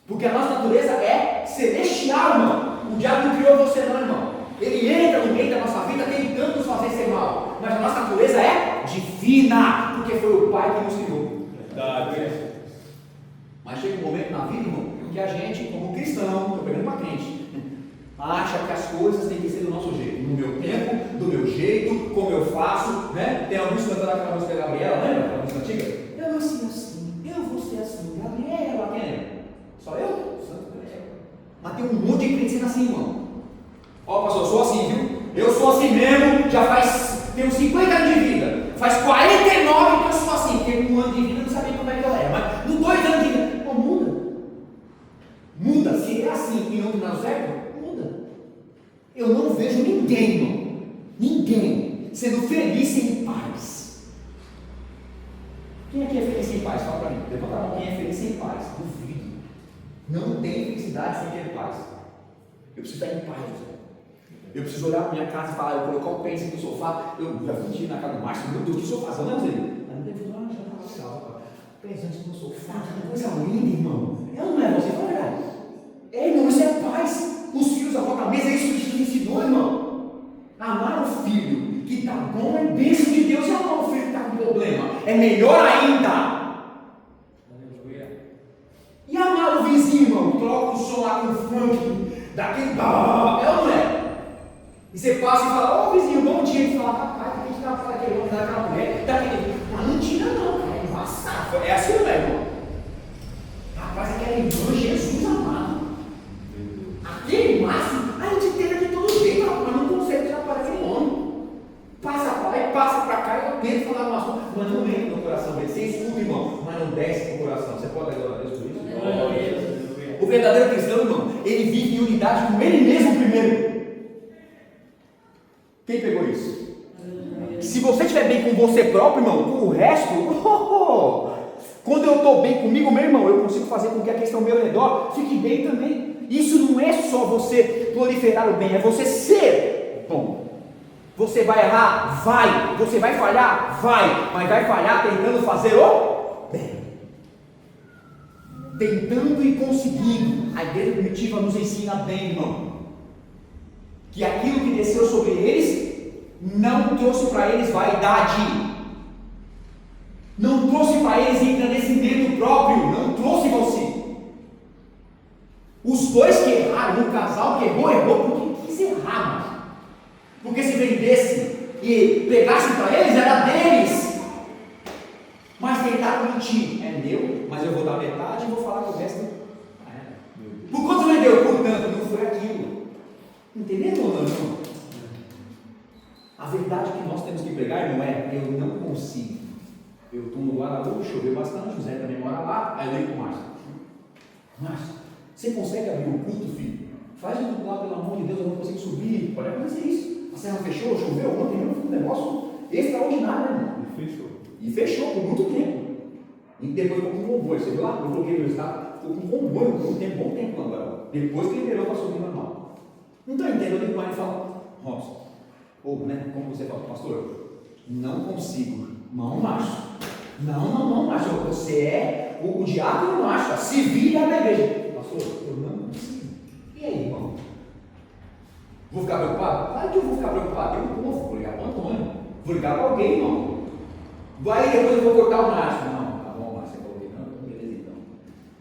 Porque a nossa natureza é celestial, irmão. O diabo não criou você, não, irmão. Ele entra no meio da nossa vida tentando nos fazer ser mal. Mas a nossa natureza é divina, porque foi o Pai que nos criou.
Verdade.
Mas chega um momento na vida, irmão, que a gente, como cristão, estou pegando para crente, acha que as coisas têm que ser do nosso jeito, no meu tempo, do meu jeito, como eu faço, né? Tem alguns cantando aquela música da Gabriela, lembra? Aquela música antiga? Eu nasci assim, eu vou ser assim, Gabriela, quem é? Só eu? Santo Gabriel. Mas tem um monte de crente sendo assim, irmão. Ó, pastor, eu sou assim, viu? Eu sou assim mesmo, já tenho 50 anos de vida, faz 49 que eu sou assim, porque com um ano de vida eu não sabia como é que eu era, mas no 2 anos de vida, pô, muda, se é assim e não dá certo, muda. Eu não vejo ninguém sendo feliz em paz. Quem aqui é feliz em paz? Fala para mim, levanta a mão, quem é feliz em paz? Duvido. Não tem felicidade sem ter paz. Eu preciso estar em paz, José. Eu preciso olhar para minha casa e falar: eu colocar o pence no sofá. Eu já senti na casa do Márcio, meu Deus, que sofá, não é, Zé? Não deve já estava legal, pensando no sofá, que coisa linda, irmão. Não é você, fala a verdade. Irmão, isso é paz. Os filhos à volta da mesa, é isso que Jesus ensinou, irmão. Amar o filho que está bom é bênção de Deus. E amar o filho que está com problema é melhor ainda. E amar o vizinho, irmão, troca o som lá com o funk, daquele é ou não é? E você passa e fala: ô vizinho, bom dia. E fala: rapaz, tem que dar para aquele homem, daquela mulher, daquele. Mas não tira, não, cara, é embaçado. É assim, não é, irmão? Rapaz, aquela irmã, Jesus amado. Aquele máximo, a gente tenta de todo jeito, mas não consegue tirar para aquele homem. Passa para lá e passa para cá, e eu tento falar no assunto, mas não entra no coração dele. Você escuta, irmão, mas não desce no coração. Você pode adorar a Deus por isso? O verdadeiro cristão, irmão, ele vive em unidade com ele mesmo primeiro. Quem pegou isso? Se você estiver bem com você próprio, irmão, com o resto, quando eu estou bem comigo, meu irmão, eu consigo fazer com que a questão ao meu redor fique bem também. Isso não é só você proliferar o bem, é você ser bom. Você vai errar? Vai. Você vai falhar? Vai. Mas vai falhar tentando fazer o bem. Tentando e conseguindo. A igreja primitiva nos ensina bem, irmão, que aquilo que desceu sobre eles não trouxe para eles vaidade, não trouxe para eles engrandecimento próprio, não trouxe você. Os dois que erraram, o casal que errou porque quis errar, mano. Porque se vendesse e pegasse para eles, era deles. Mas tentaram mentir: é meu, mas eu vou dar metade e vou falar que o resto. Por quanto vendeu? Por tanto, não foi aquilo. Entendeu ou não? A verdade verdade que nós temos que pregar, irmão, é: eu não consigo. Eu estou no Guaraú, choveu bastante, José também mora lá, aí eu ligo para o Márcio. Márcio, você consegue abrir o culto, filho? Faz o culto lá, pelo amor de Deus, eu não consigo subir. Pode acontecer isso. A serra fechou, choveu ontem, foi um negócio extraordinário, irmão. E fechou por muito tempo. E depois ficou com comboio. Você viu lá? Eu coloquei no estado, ficou com comboio por um bom tempo agora. Depois que liberou para subir normal. Não está entendendo? Eu ligo para ele e falo: Robson, ou, né, como você fala, pastor, não consigo. Não, macho. Não, macho. Você é o diácono macho. Se vira na igreja. Pastor, eu não consigo. E aí, irmão? Vou ficar preocupado? Claro que eu vou ficar preocupado. Eu não vou ligar para o Antônio. Vou ligar para alguém, irmão. Vai, depois eu vou cortar o Márcio. Não, tá bom, Márcio, eu coloquei. Não, beleza então.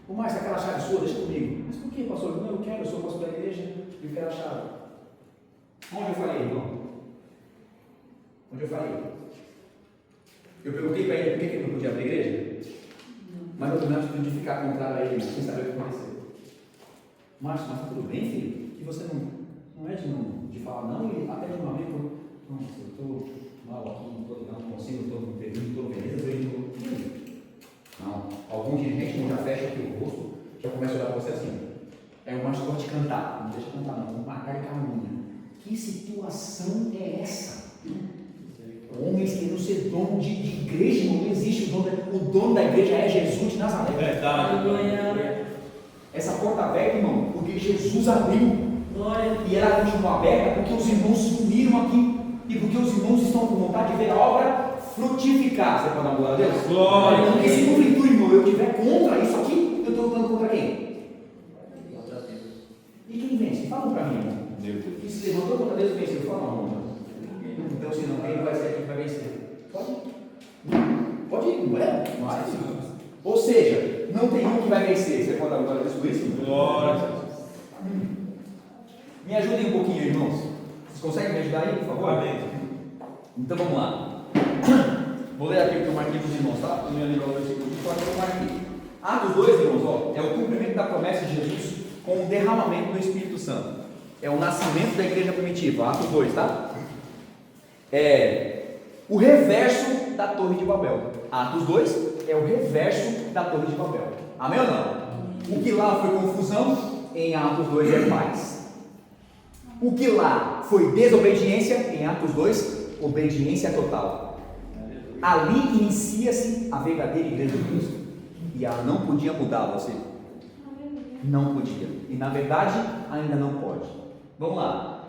Ô Márcio, aquela chave sua, deixa comigo. Mas por que, pastor? Não, eu quero, eu sou pastor da igreja, eu quero a chave. Onde eu falei, irmão? Onde eu falei? Eu perguntei para ele por que ele não podia abrir a igreja, mas eu não de ficar contrário a ele, sem saber o que aconteceu. Márcio, mas tudo bem, filho? E você não é de falar não e até de uma vez, não, eu estou mal aqui, não estou legal, não consigo, estou no período, estou beleza, não. Algum dirigente não já fecha aqui o rosto, já começa a olhar para você assim. É o Márcio gosta de cantar, não deixa cantar não, vamos marcar de calminha. Que situação é essa? Homens querendo ser dono de igreja, não existe o dono da igreja é Jesus de Nazaré.
Verdade.
Essa porta aberta, irmão, porque Jesus abriu. E ela continua aberta porque os irmãos se uniram aqui. E porque os irmãos estão com vontade de ver a obra frutificar. Você pode dar uma glória a Deus?
Glória.
Porque se porventura, irmão, eu estiver contra isso aqui, eu estou lutando contra quem? E quem vence? Fala para mim, irmão. E se levantou contra Deus, venceu. Fala, irmão. Então, se não, quem vai ser aqui que vai vencer? Pode ir, não é? Mas, ou seja, não tem um que vai vencer. Você pode dar glória a Deus por isso?
Glória.
Me ajudem um pouquinho, irmãos. Vocês conseguem me ajudar aí, por favor?
Amém.
Então vamos lá. Vou ler aqui o que eu marquei para os irmãos, tá? Eu não ia lembrar o versículo de fora que eu marquei. Atos 2, irmãos, ó, é o cumprimento da promessa de Jesus com o derramamento do Espírito Santo. É o nascimento da igreja primitiva. Atos 2, tá? É o reverso da Torre de Babel. Atos 2 é o reverso da Torre de Babel. Amém ou não? O que lá foi confusão, em Atos 2 é paz. O que lá foi desobediência, em Atos 2, obediência total. Ali inicia-se a verdadeira igreja de Cristo. E ela não podia mudar você. Não podia. E na verdade, ainda não pode. Vamos lá.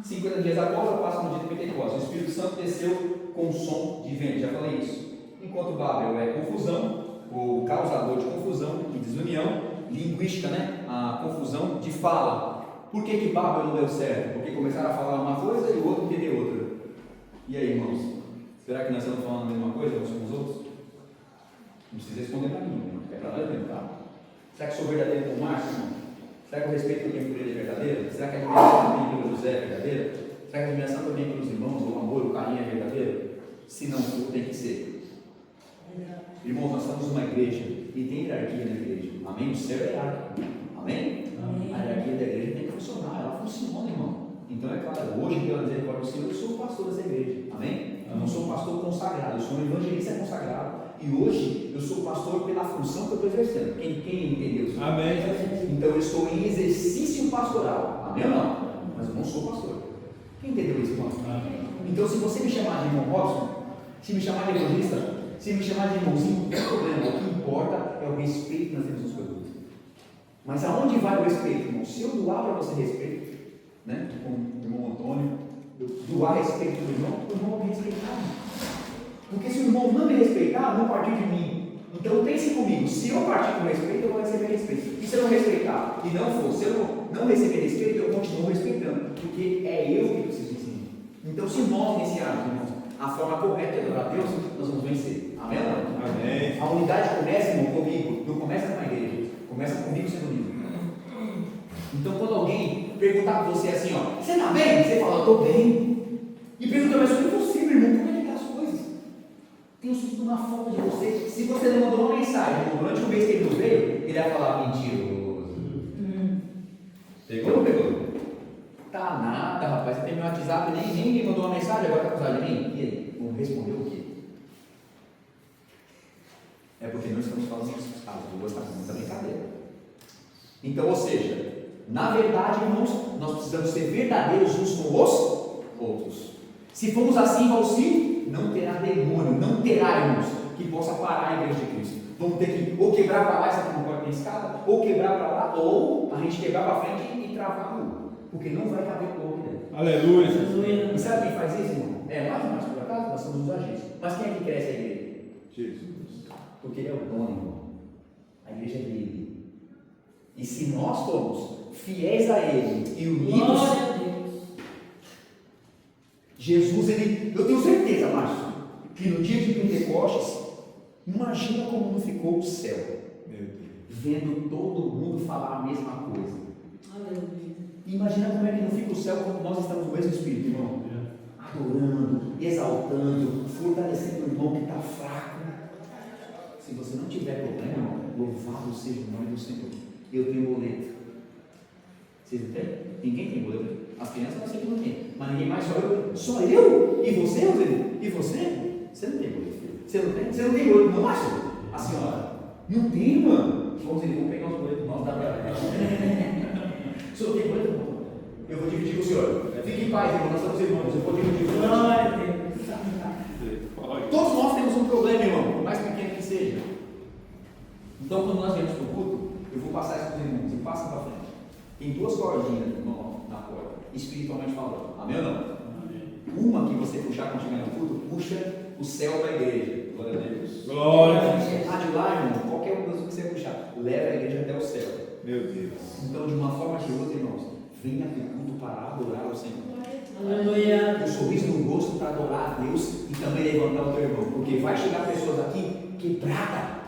50 dias após, passa no dia de Pentecostes. O Espírito Santo desceu com som de vento. Já falei isso. Enquanto Babel é confusão, o causador de confusão e desunião, linguística, né? A confusão de fala. Por que Babel não deu certo? Porque começaram a falar uma coisa e o outro entendeu outra. E aí, irmãos? Será que nós estamos falando a mesma coisa uns com os outros? Não precisa responder para mim, irmão. É para nós mesmo, tá? Será que sou verdadeiro com o Márcio, irmão? Será que o respeito que eu tenho por ele é verdadeiro? Será que a admiração que eu tenho pelo José é verdadeira? Será que a admiração que eu tenho pelos irmãos, o amor, o carinho é verdadeiro? Se não for, tem que ser. Irmãos, nós estamos numa igreja e tem hierarquia na igreja. Amém? O céu é hierárquico. Amém? A hierarquia da igreja tem que funcionar. Ela funciona, irmão. Então, é claro, hoje, pela misericórdia do Senhor, eu sou o pastor dessa igreja. Amém? Eu não sou um pastor consagrado, eu sou um evangelista consagrado. E hoje, eu sou pastor pela função que eu estou exercendo. Quem entendeu isso?
Amém.
Então, eu estou em exercício pastoral. Amém ou não? Mas eu não sou pastor. Quem entendeu isso, irmão? Então, se você me chamar de irmão Robson, se me chamar de evangelista, se me chamar de irmãozinho, não tem problema. O que importa é o respeito que nós temos nos coisas. Mas aonde vai o respeito, irmão? Se eu doar para você respeito, né? Com o irmão Antônio, eu doar respeito para o irmão vai me respeitar. Porque se o irmão não me respeitar, não partir de mim. Então pense comigo, se eu partir com respeito, eu vou receber respeito. E se eu não respeitar e não for, se eu não receber respeito, eu continuo respeitando. Porque é eu que preciso ensinar. Então se nós iniciarmos, irmãos, a forma correta de adorar a Deus, nós vamos vencer. Amém ou não?
Amém.
A unidade começa, irmão, comigo. Não começa com a igreja. Começa comigo sendo unido. Então quando alguém perguntar para você assim, ó, você está bem? Você fala, eu estou bem. E pergunta, mas como é possível, irmão? Como é que é as coisas? Tenho sentido uma falta de você. Se você não mandou uma mensagem, irmão, durante o mês que ele não veio, ele vai falar, mentiroso. Pegou ou não pegou? Tá nada, rapaz. Você tem meu WhatsApp, nem me mandou uma mensagem, agora tá com saudade de mim? E aí? Vamos responder o quê? É porque nós estamos falando as duas, tá com muita brincadeira. Então, ou seja, na verdade, irmãos, nós precisamos ser verdadeiros uns com os outros. Se formos assim, Valci, não terá demônio, não terá, irmãos, que possa parar a igreja de Cristo. Vamos ter que ou quebrar para lá, essa aqui não pode ter escada, ou quebrar para lá, ou a gente quebrar para frente e travar a rua. Porque não vai caber o corpo dentro.
Aleluia.
E sabe quem faz isso, irmão? Mais por acaso, nós somos os agentes. Mas quem é que cresce a igreja?
Jesus.
Porque ele é o dono, irmão. A igreja é dele. E se nós formos fiéis a ele e unidos, Jesus, eu tenho certeza, Márcio, que no dia de Pentecostes, imagina como não ficou o céu, vendo todo mundo falar a mesma coisa. Imagina como é que não fica o céu quando nós estamos no mesmo Espírito, irmão. Adorando, exaltando, fortalecendo o irmão que está fraco. Se você não tiver problema, irmão, louvado seja o nome do Senhor. Eu tenho boleto. Vocês não têm? Ninguém tem boleto. As crianças não sei que não tem. Mas ninguém mais, só eu. Só eu? E você, Eusênio? E você? Você não tem boleto, filho. Você não tem? Você não tem boleto, não, Márcio? A senhora? Não tem, mano. Vamos pegar os boletos nossos da galera. O senhor tem boleto, irmão? Eu vou dividir com o senhor. Fique em paz, irmão. Nós somos irmãos. Eu vou dividir com o senhor. Todos nós temos um problema, irmão, por mais pequeno que seja. Então, quando nós viemos para o culto, eu vou passar isso para os irmãos. E passa para frente. Tem duas cordinhas, irmão, na porta, espiritualmente falando. Amém ou não? Amém. Uma que você puxar quando chegar no culto, puxa o céu da igreja. Glória a Deus.
Glória a Deus.
De lá, irmão, qualquer uma das que você puxar, leva a igreja até o céu.
Meu Deus.
Então, de uma forma que outra, irmãos, venha para o culto para adorar o Senhor.
Aleluia.
O sorriso no rosto para adorar a Deus e também levantar o teu irmão. Porque vai chegar pessoas aqui quebradas.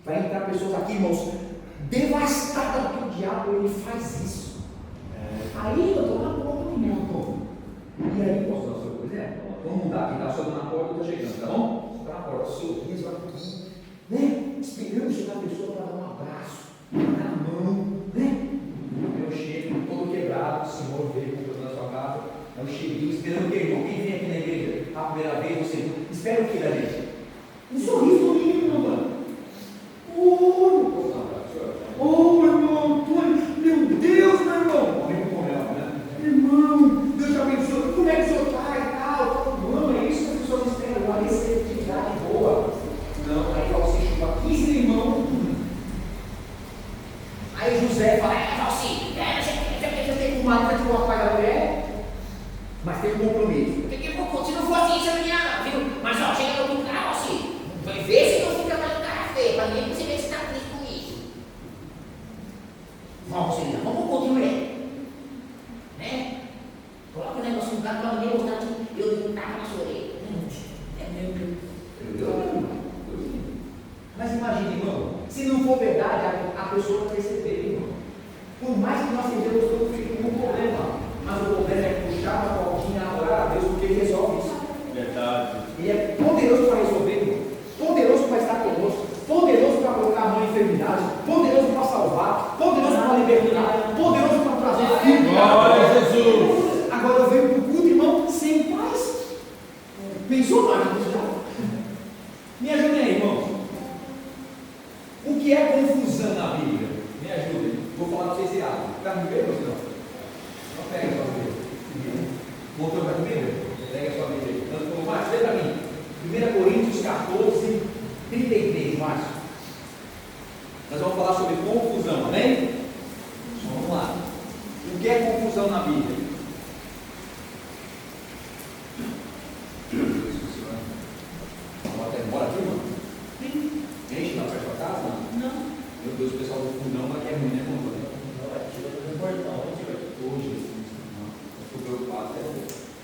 Vai entrar pessoas aqui, irmãos, devastadas, porque o diabo ele faz isso. Aí eu estou na porta do irmão. E aí, posso dar uma coisa? Vamos mudar aqui, tá? Só na porta, eu estou chegando, tá bom? Só na porta, sorriso aqui, né? Esperando chegar a pessoa para dar um abraço, dar a mão, né? Eu chego, todo quebrado, o Senhor veio com na sua casa. Eu cheguei esperando o que, irmão? Quem vem aqui na igreja a primeira vez, você espera o que da gente? Um sorriso no mínimo, mano. Oh, irmão, meu Deus, meu irmão. Irmão, Deus te abençoe. Como é que o senhor está e tal? Mano, é isso que as pessoas esperam, uma receptividade boa. Não, aí Valci chupa 15 limão. Aí José fala, Valci, você tem um marido que o pai da mulher, mas tem um compromisso. Se não for assim, você não tinha, viu? Mas ó, chega no culto, Valci, vai ver se não fica mais cara feia, para ninguém perceber se está triste com isso. Valci, vamos pro culto de mulher. Né? Coloca o negócio no lugar para ninguém mostrar que eu não estava na sua orelha. Mas imagine, irmão, se não for verdade, a pessoa vai receber, irmão. Por mais que nós sejamos todos com um problema, mas o problema é puxar uma cordinha, orar a Deus, porque Ele resolve isso.
Verdade.
Ele é poderoso para resolver, irmão. Poderoso para estar conosco, poderoso para colocar a mão em enfermidade, poderoso para salvar, poderoso para libertar, poderoso para trazer filho.
Glória a Jesus.
Agora eu venho para o culto, irmão, sem paz. Pensou mais nisso já? Me ajudem aí, irmão. O que é confusão na Bíblia? Me ajudem. Vou falar para vocês errado. Está me vendo ou não? Não pega a sua Bíblia. Voltou para a Bíblia? Pega a sua Bíblia. Então, Márcio, lê para mim. 1 Coríntios 14, 33, Márcio. Nós vamos falar sobre confusão, amém? Vamos lá. O que é confusão na Bíblia? Bora aqui, mano? Gente, lá perto da casa? Não. Meu Deus, o pessoal do fundão vai que é ruim, né, mano? Hoje, estou preocupado.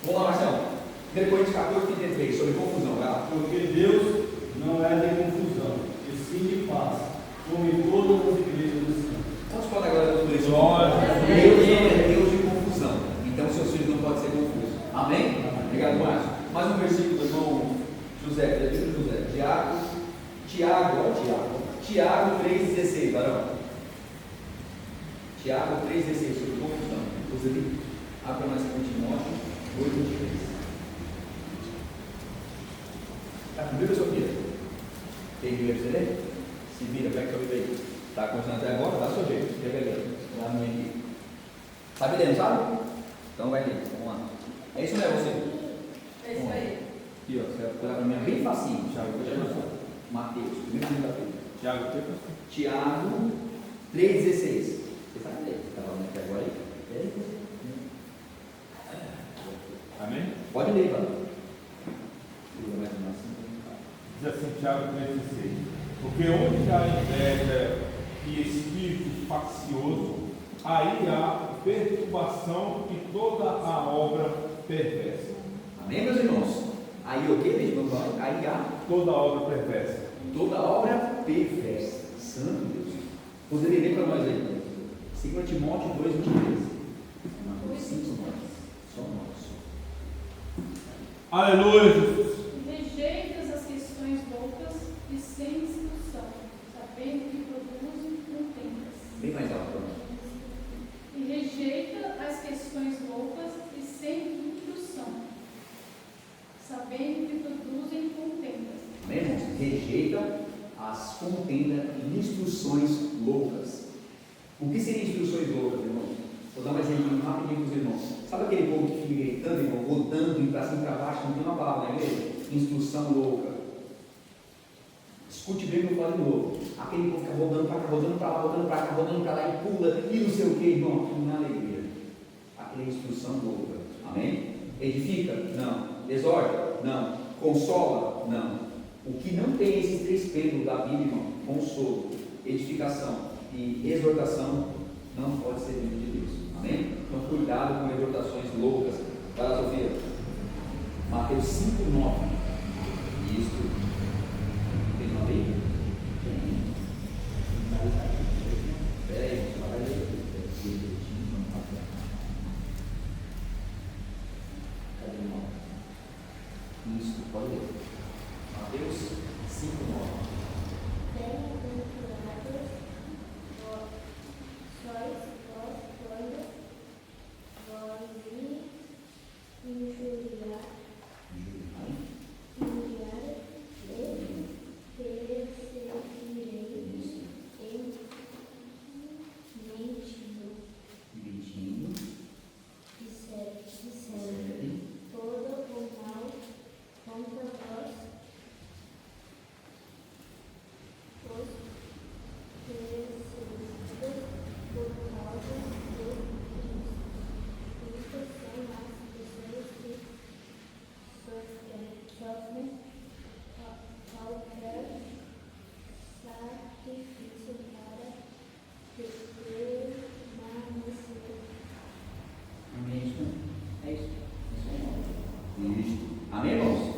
Vamos lá, Marcelo. 1 Coríntios 14, 33, sobre confusão, vai lá.
Porque Deus não é de confusão, e sim de paz, como em todas as igrejas do Senhor.
Quantos podem agora por isso?
Glória.
Deus não é Deus de confusão. Então seus filhos não podem ser confusos. Amém? Obrigado, Márcio. Mais um versículo do irmão José. Tiago 3,16, varão. Tiago 3,16, sobre confusão. Inclusive, abre mais 2 Timóteo 2:23. Está com Bíblia, Sofia? Tem Bíblia para você ler? Se vira, pega sua Bíblia aí. Está começando até agora? Dá seu jeito. Pega ali. Dá a minha aqui. Sabe ler, não sabe? Então vai ler. Vamos lá. É isso mesmo, você?
É isso aí.
Aqui, ó. Você vai pegar para mim bem facinho. Tiago, Mateus, primeiro livro da Bíblia. Tiago 3,16. Você sabe ler? Está falando até agora aí?
Amém?
Pode ler, Ivana.
Diz assim, Tiago 3,16. Porque onde há inveja e espírito faccioso, aí há perturbação e toda a obra perversa.
Amém, meus irmãos? Aí o que, mesmo? Aí há
Toda a obra perversa.
toda obra perversa. Santo Deus. Poderia ler para nós aí. 2 Timóteo 2:23. Só nós.
Aleluia, Jesus.
Rejeitas as questões loucas e sem instrução, sabendo que produzem contendas.
Bem mais alto para nós.
E rejeita as questões loucas e sem instrução, sabendo que produzem contendas.
Amém, irmãos? Rejeita as contendas e instruções loucas. O que seriam instruções loucas, irmãos? Vou dar um exemplo rapidinho para os irmãos. Sabe aquele povo que fica gritando, irmão, rodando, indo para cima e para baixo, não tem uma palavra na igreja? Instrução louca. Escute bem o que eu falo de novo. Aquele povo fica rodando para cá, rodando para lá, rodando para cá, rodando para lá e pula e não sei o que, irmão. Aquilo não é alegria. Aquela é instrução louca. Amém? Edifica? Não. Exorta? Não. Consola? Não. O que não tem esses 3 pêndulos da Bíblia, irmão, consolo, edificação e exortação, não pode ser vindo de Deus. Amém? Então, cuidado com exortações loucas. Vai lá, Sofia. Mateus 5:9. Isso. Tem uma aí? Tem. Espera aí, você vai ler. Cadê o 9? Isso, pode ler. Mateus 5:9. Amém, irmãos?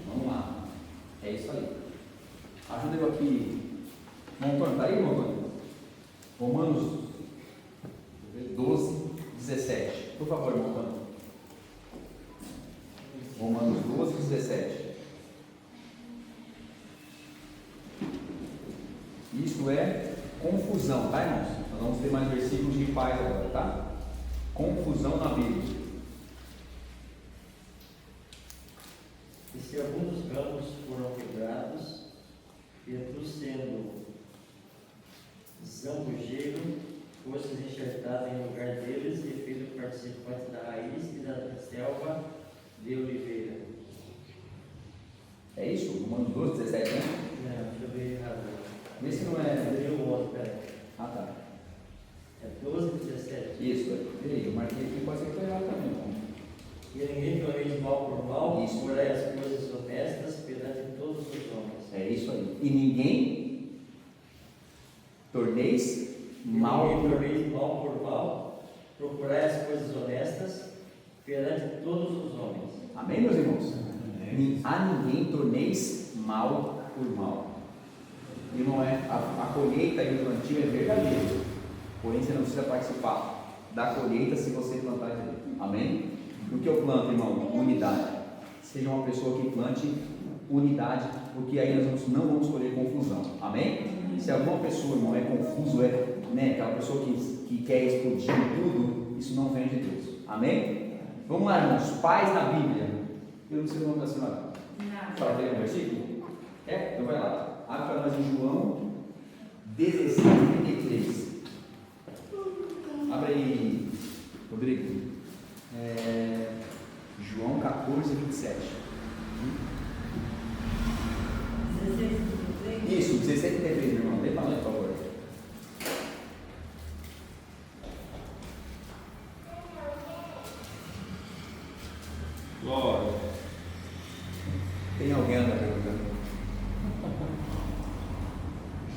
Vamos lá. É isso aí. Ajuda eu aqui. Montando, está aí, Montando? Romanos 12:17. Por favor, Montando. Romanos 12:17. Isto é confusão, tá, irmãos? Nós vamos ter mais versículos de paz agora, tá? Confusão na Bíblia.
E se alguns dos ramos foram quebrados, e tu sendo zambujeiro, fostes enxertado em lugar deles e feito participante da raiz e da selva de oliveira.
É isso? Romanos 12:17, né?
Não, deixa eu ver errado.
Vê se não é.
Eu li o outro, peraí.
Ah, tá.
É 12:17.
Isso, peraí, eu marquei aqui, pode ser que foi errado também. Então.
E ninguém torneis mal por mal,
Isso.
porém as coisas honestas perante todos os homens.
É isso aí. E ninguém torneis mal.
Ninguém torneis mal por mal, procurai as coisas honestas perante todos os homens.
Amém, meus irmãos? A ninguém torneis mal por mal. E não é a colheita e o plantio é verdadeiro. Porém, você não precisa participar da colheita se você plantar direito. Amém? O que eu planto, irmão? Unidade. Seja uma pessoa que plante unidade, porque aí nós não vamos colher confusão. Amém? Se alguma pessoa, irmão, é confuso, né, aquela pessoa que quer explodir tudo, isso não vem de Deus. Amém? Vamos lá, irmãos. Pais na Bíblia. Eu não sei o nome da senhora. Fala aquele versículo? Então vai lá. Abre para nós em João 16:33. Abre aí, Rodrigo. João 14:27.
16:33.
Isso, 16:33, meu irmão. Lê para nós, por favor.
Glória.
Tem alguém ainda perguntando?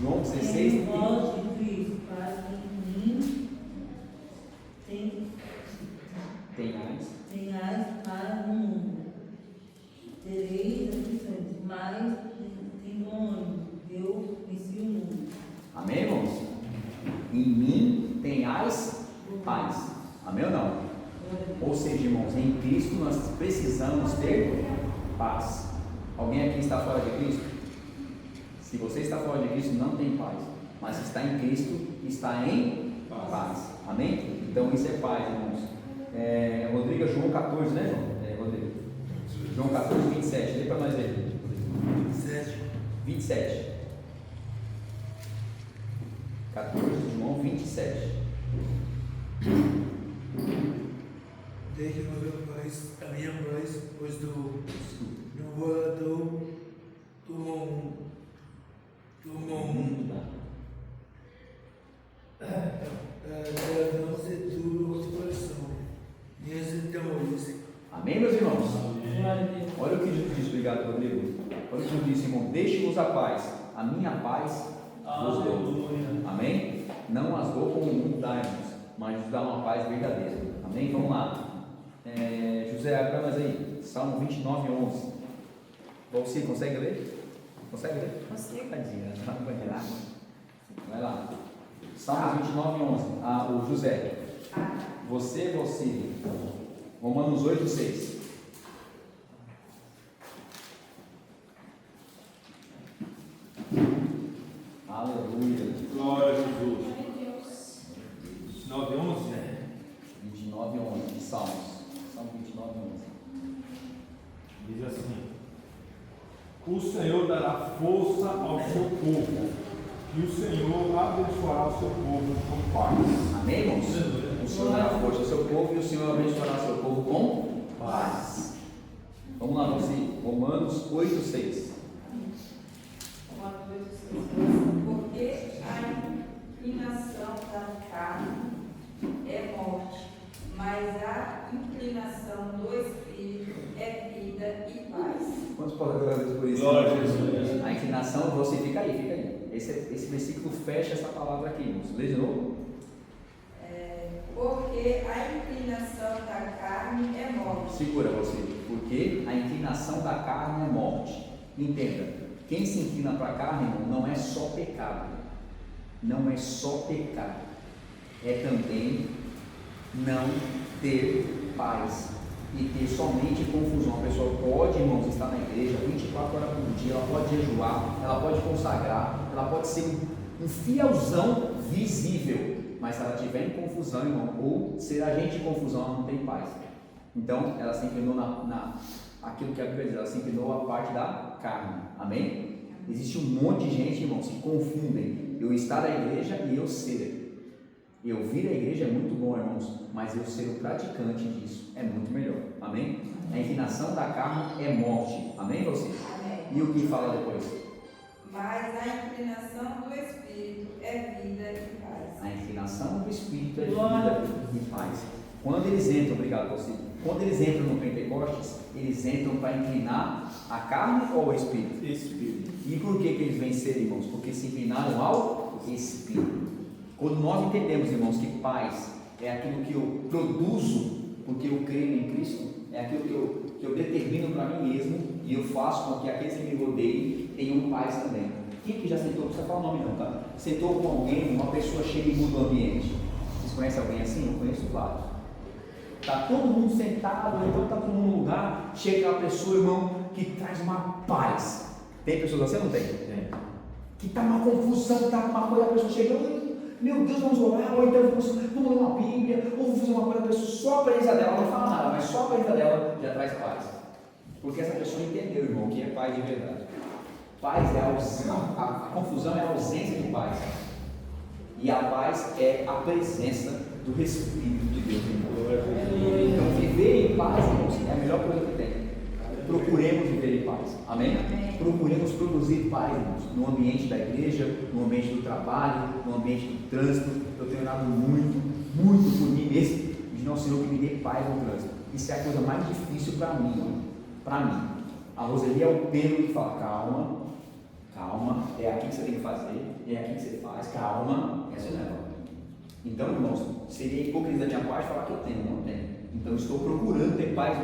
João 16.
Em vós de Cristo, para em mim, tenhais para no mundo. Tereis aflições, mas tem bom ânimo. Eu venci o mundo.
Amém, irmãos? Em mim tenhais paz. Amém ou não? Ou seja, irmãos, em Cristo nós precisamos ter paz. Alguém aqui está fora de Cristo? Se você está fora de Cristo, não tem paz. Mas se está em Cristo, está em paz. Amém? Então isso é paz, irmãos. Rodrigo, é João 14, né, João? Rodrigo. João 14:27. Lê para nós ver. 27. 14, João 27.
Deixe-me a minha paz, pois do não guardou, tomou não se turbe o vosso coração, nem se temorize.
Amém, meus irmãos? Olha o que Jesus disse, obrigado, Rodrigo. Olha o que Jesus disse, irmão: deixe-vos a paz, a minha paz vos dou. Amém? Não as dou como o mundo dá, irmãos, mas nos dá uma paz verdadeira. Amém? Vamos lá. José, abre para nós aí, Salmo 29:11. Você consegue ler? Consegue ler?
Consigo.
Tadinha, tá no banheiro. Vai lá. Salmo 29:11. O José. Você. Romanos 8:6. Aleluia.
Glória a Jesus.
Deus.
29:11.
29:11. Salmos. Salmo 29:11.
Diz assim: o Senhor dará força ao seu povo, e o Senhor abençoará o seu povo com paz.
Amém, irmãos? O Senhor dará força ao seu povo e o Senhor abençoará o seu povo com paz. Vamos lá, você. Romanos 8:6.
Porque a inclinação da carne é morte, mas a inclinação do Espírito é vida e paz.
Quantos podem glória a Deus por isso?
Glória a Jesus.
A inclinação, você fica aí. Esse versículo fecha essa palavra aqui, irmãos. Lê de novo.
Porque a inclinação da carne é morte.
Segura você. Porque a inclinação da carne é morte. Entenda. Quem se inclina para a carne, irmão, não é só pecado. Não é só pecado. É também não ter paz e ter somente confusão. A pessoa pode, irmãos, estar na igreja 24 horas por dia, ela pode jejuar, ela pode consagrar, ela pode ser um fielzão visível, mas se ela estiver em confusão, irmão, ou ser agente de confusão, ela não tem paz. Então, ela se inclinou aquilo que a Bíblia diz, ela se inclinou a parte da carne. Amém? Existe um monte de gente, irmãos, que confundem eu estar na igreja e eu ser. Eu vir à igreja é muito bom, irmãos, mas eu ser o praticante disso é muito melhor. Amém? A inclinação da carne é morte. Amém, você?
Amém.
E o que fala depois?
Mas a inclinação do Espírito é vida e paz.
A inclinação do Espírito é vida e paz. Quando eles entram, obrigado você, quando eles entram no Pentecostes, eles entram para inclinar a carne ou o Espírito?
Espírito.
E por que eles venceram, irmãos? Porque se inclinaram ao Espírito. Quando nós entendemos, irmãos, que paz é aquilo que eu produzo porque eu creio em Cristo, é aquilo que eu determino para mim mesmo e eu faço com que aqueles que me rodeiem tenham paz também. Quem que já sentou, não precisa falar o nome não, tá? Sentou com alguém, uma pessoa chega e muda o ambiente. Vocês conhecem alguém assim? Eu conheço vários. Está todo mundo sentado, então está todo mundo no lugar, chega uma pessoa, irmão, que traz uma paz. Tem pessoas assim ou não tem? Tem. Que está uma confusão, está uma coisa, a pessoa chega, meu Deus, vamos orar, ou então vamos ler uma Bíblia, ou vamos fazer uma coisa para pessoa, só a presença dela, não fala nada, mas só a presença dela já traz paz. Porque essa pessoa entendeu, irmão, o que é paz de verdade. Paz é a confusão é a ausência de paz. E a paz é a presença do Espírito de Deus. Então, viver em paz, irmãos, é a melhor coisa que tem. Procuremos viver em paz. Amém? Procuremos produzir paz, irmãos, no ambiente da igreja, no ambiente do trabalho, no ambiente do trânsito. Eu tenho orado muito por mim mesmo, de não, Senhor, que me dê paz no trânsito. Isso é a coisa mais difícil para mim. Para mim. A Roseli é o pêndulo que fala, calma, é aqui que você tem que fazer, é aqui que você faz, calma, essa não é. Então, irmãos, seria hipocrisia da minha parte falar que eu tenho, não tenho. Então, eu estou procurando ter paz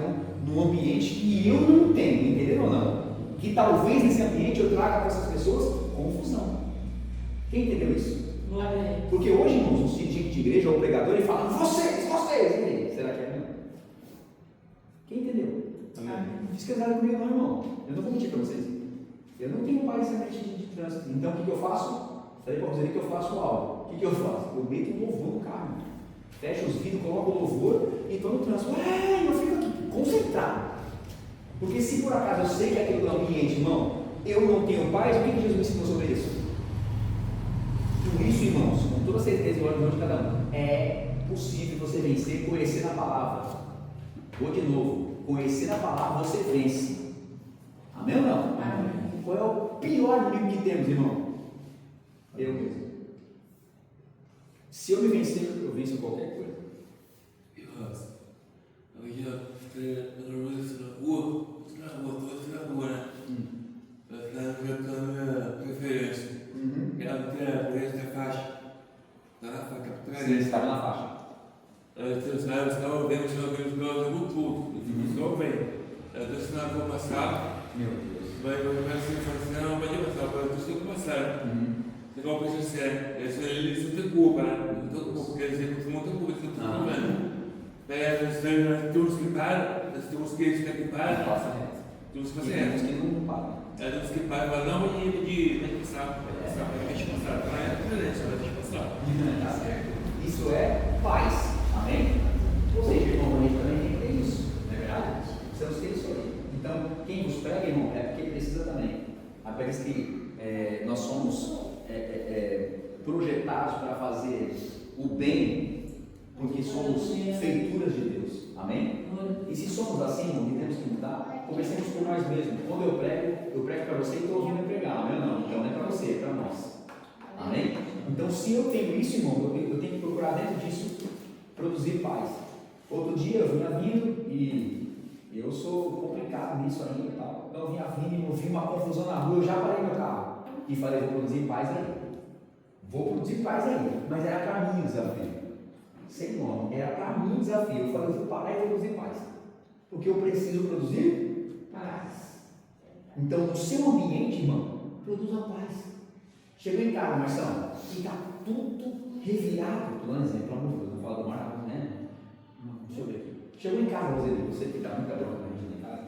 num ambiente que eu não tenho, entenderam ou não? Que talvez nesse ambiente eu traga para essas pessoas confusão. Quem entendeu isso? Porque hoje, irmãos, um dirigente de igreja ou pregador, ele fala, vocês, e aí, será que é mesmo? Quem entendeu? Não fiz casado comigo não, irmão. Eu não vou mentir para vocês. Eu não tenho paz nesse ambiente de trânsito. Então, o que eu faço? Falei para vocês que eu faço algo. O que eu faço? Eu meto um louvor no carro. Fecho os vidros, coloco o louvor e estou no trânsito. Eu fico aqui, concentrado. Porque se por acaso eu sei que aquele ambiente, irmão, eu não tenho paz, o que Jesus me ensinou sobre isso? Por isso, irmãos, com toda certeza, eu olho de cada um, é possível você vencer conhecendo a palavra. Vou de novo, conhecendo a palavra você vence. Amém ou não? Amém. Qual é o pior inimigo que temos, irmão? Eu mesmo. Se eu me vencer, eu venço qualquer coisa. Sim, estava na faixa.
Vou passar.
Meu Deus.
Vai passar, não vai passar. Igual para dizer, eles não têm culpa, né? Não têm culpa, quer dizer, não têm culpa, eles não têm culpa. Nós temos que parar, nós temos que equipar, temos que fazer.
Temos que não parar.
Temos que parar, não vai de passar, vai deixar passar, não é diferente, vai deixar passar.
Tá certo. Isso é paz, amém? Ou seja, irmão, a gente também tem isso, não é verdade? Precisamos ter isso aí. Então, quem nos prega, irmão, é porque precisa também. Parece que nós somos projetados para fazer o bem, porque somos feituras de Deus, amém? E se somos assim, irmão, que temos que mudar, comecemos por nós mesmos. Quando eu prego para você e estou ouvindo pregar, amém? Não, então não é para você, é para nós, amém? Então, se eu tenho isso, irmão, eu tenho que procurar dentro disso produzir paz. Outro dia eu vinha vindo e eu sou complicado nisso ainda e tal. Eu vinha vindo e eu vi uma confusão na rua, eu já parei meu carro e falei, vou produzir paz aí. Vou produzir paz aí. Mas era para mim o desafio. Sem nome, era para mim o desafio. Eu falei, vou parar e vou produzir paz. Porque eu preciso produzir paz. Então, no seu ambiente, irmão, produza paz. Chegou em casa, Marcelo, e está tudo revirado. Estou dando exemplo, pelo amor de Deus, não falo do Marcos, né? Não, deixa eu ver aqui. Chegou em casa, você que está muito cabrão com a gente em casa,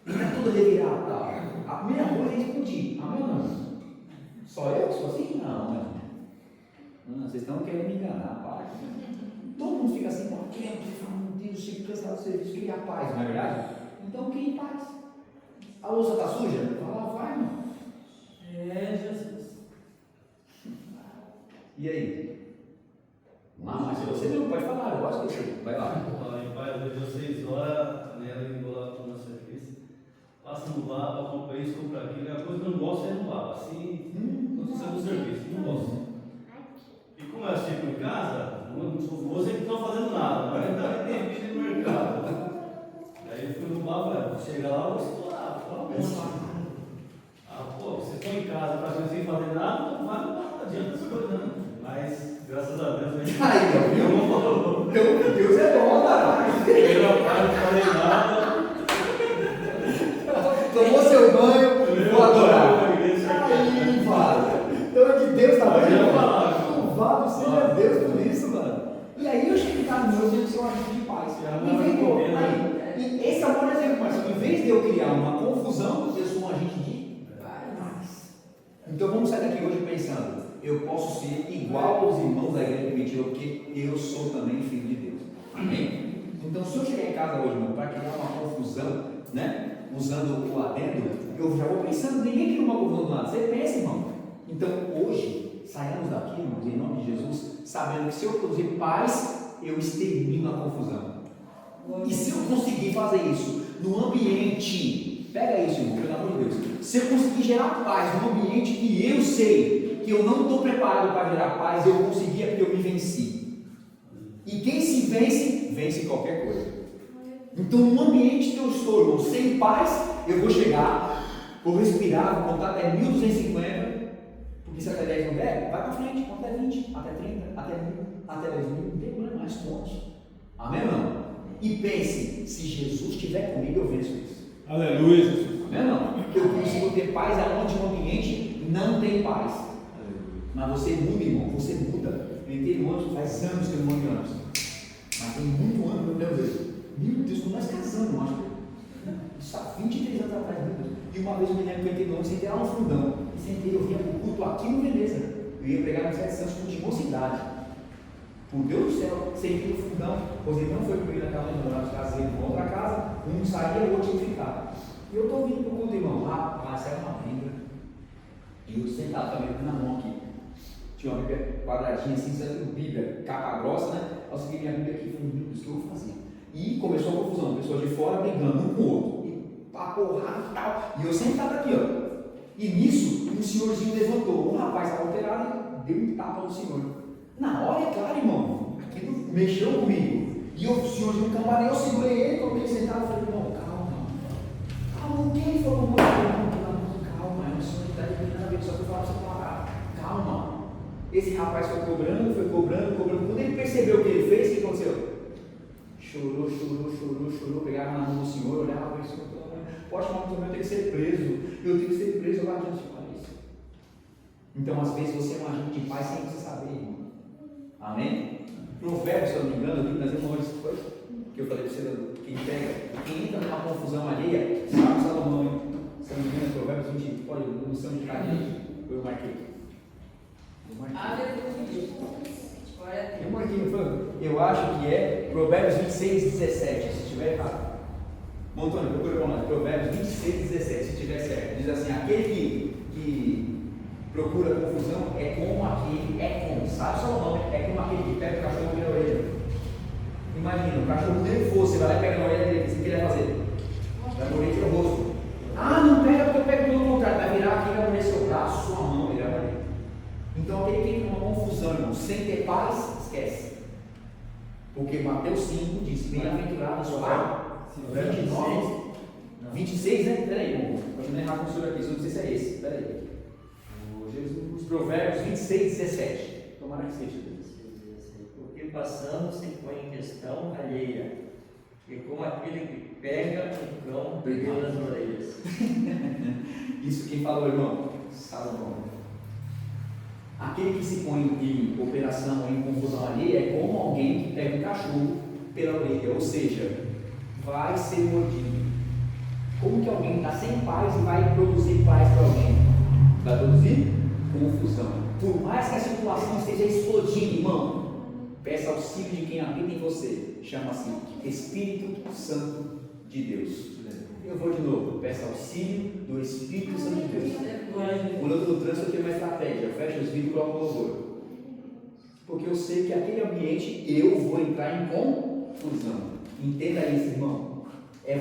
e está tudo revirado, tá? A primeira coisa é explodir. Amém ou não? Só eu que sou assim? Não. Vocês estão querendo me enganar, pai. Todo mundo fica assim, meu Deus, chega cansado do serviço, queria paz, não é verdade? Então, quem paz? A louça está suja? Vai, mano.
Jesus.
E aí? Mas se você não pode falar, eu gosto disso. Vai lá.
Pai, depois de 6 horas, nela e vou lá para o serviço. Passa no bar, compra isso, compra aquilo. A coisa que eu não gosto é no bar. Assim, não precisa do serviço, não gosto. E como eu chego em casa, você que não está fazendo nada, mas ainda tem vídeo no mercado. Aí eu fui no bar, falei, vou chegar lá, vou estourar, você foi em casa para sem fazer nada, não adianta essa coisa não. Mas, graças a Deus,
Deus é bom, cara.
Primeira parte, não falei nada.
Tomou seu banho, vou adorar. Aí, vaza. Então é que Deus está bem. Louvado seja Deus por isso, mano. E aí eu chego em casa, meu Deus, eu acho de paz. E esse é o maior exemplo, mas em vez de eu criar uma confusão, eu sou um agente de paz. Então vamos sair daqui hoje pensando, eu posso ser igual aos irmãos da igreja primitiva, porque eu sou também filho de Deus. Amém? Então, se eu chegar em casa hoje, irmão, para criar uma confusão, né? Usando o adendo, eu já vou pensando, ninguém cria uma confusão do nada. Você pensa, irmão. Então, hoje, saiamos daqui, irmãos, em nome de Jesus, sabendo que se eu produzir paz, eu extermino a confusão. E se eu conseguir fazer isso no ambiente, pega isso, irmão, pelo amor de Deus. Se eu conseguir gerar paz no ambiente que eu sei que eu não estou preparado para gerar paz, eu consegui porque eu me venci. E quem se vence, vence qualquer coisa. Então, no ambiente que eu estou, irmão, sem paz, eu vou chegar, vou respirar, vou contar até 1250, porque se até 10 não der, vai para frente, conta até 20, até 30, até 1000, até 2000, não tem problema mais, conte. Amém ou não? E pense, se Jesus estiver comigo, eu venço isso.
Aleluia, Jesus.
Amém ou não? Eu consigo ter paz aonde o ambiente não tem paz. Mas você muda, irmão, você muda. Eu entrei no ano, faz anos que eu não ando anos. Mas tem muito ano, meu Deus. Meu Deus, quando nós casamos, eu acho que isso há 23 anos atrás, meu Deus. E uma vez eu me lembro que eu entrei no ano, sentei lá no fundão. E sentei, eu vinha para o culto aqui no Veneza. Eu ia pregar no 7 Santos com mocidade. Por Deus do céu, sentei no fundão. Pois ele não foi comigo naquela noite, nós casamos em outra casa. Um saía, o outro tinha que ficar. E eu estou vindo para o culto, irmão. Rapaz, era uma briga. E eu sentado também na mão aqui. Tinha uma Bíblia quadradinha assim, sendo Bíblia, capa grossa, né? Eu segui minha Bíblia aqui e falei, meu Deus, o que eu vou fazer? E começou a confusão, pessoas de fora brigando um com o outro, e pá, porrada e tal. E eu sentado aqui, ó. E nisso, um senhorzinho levantou. Um rapaz estava alterado e deu um tapa no senhor. Na hora, é claro, irmão, aquilo mexeu comigo. E o senhorzinho cambaleou, eu segurei ele, coloquei ele sentado e falei, irmão, calma, o que ele falou? Calma, é um senhor que está de nada a ver, só que eu falar para você parar. Calma. Esse rapaz foi cobrando. Quando ele percebeu o que ele fez, o que aconteceu? Chorou, pegava na mão do senhor, olhava para o senhor, poxa, mas eu tenho que ser preso, eu tenho que ser preso lá diante de Paris. Então, às vezes, você é um agente de paz sem você saber, irmão. Amém? Provérbios, se eu não me engano, eu li nas irmãs coisas que eu falei para você, quem entra numa confusão alheia, sabe Salomão, hein? Se eu não me engano, Provérbios 20, olha, não sei onde cai, eu marquei. Eu acho que é Provérbios 26, 17, se estiver errado. Montônio, procura para nós. Provérbios 26, 17, se estiver certo. Diz assim: aquele que procura confusão é como aquele, sabe Salomão? É como aquele que pega o cachorro pela orelha. Imagina, o cachorro nervoso, você vai lá e pega na orelha dele, o que ele vai fazer? Vai morrer seu rosto. Ah, não pega porque eu pego pelo contrário, vai virar aqui, vai morrer seu braço, sua mão, ele vai morrer. Então, aquele que tem uma confusão, irmão, sem ter paz, esquece. Porque Mateus 5 diz: bem-aventurados os 29, 26, né? Peraí, irmão, eu não errar com o senhor aqui, não sei se é esse. Peraí. Jesus, Provérbios 26, 17. Tomara que seja.
Porque passando se põe em questão alheia, e como aquele que pega um cão pelas orelhas.
Isso quem falou, irmão? Salomão. Aquele que se põe em operação ou em confusão alheia é como alguém que pega um cachorro pela orelha, ou seja, vai ser mordido. Como que alguém está sem paz e vai produzir paz para alguém? Vai produzir confusão. Por mais que a situação esteja explodindo, irmão, peça auxílio de quem habita em você. Chama-se Espírito Santo de Deus. Eu vou de novo, peça auxílio do Espírito Santo de Deus. Quando no trânsito eu tenho uma estratégia, eu fecho os vidros e coloco o louvor. Porque eu sei que aquele ambiente eu vou entrar em confusão. Entenda isso, irmão. É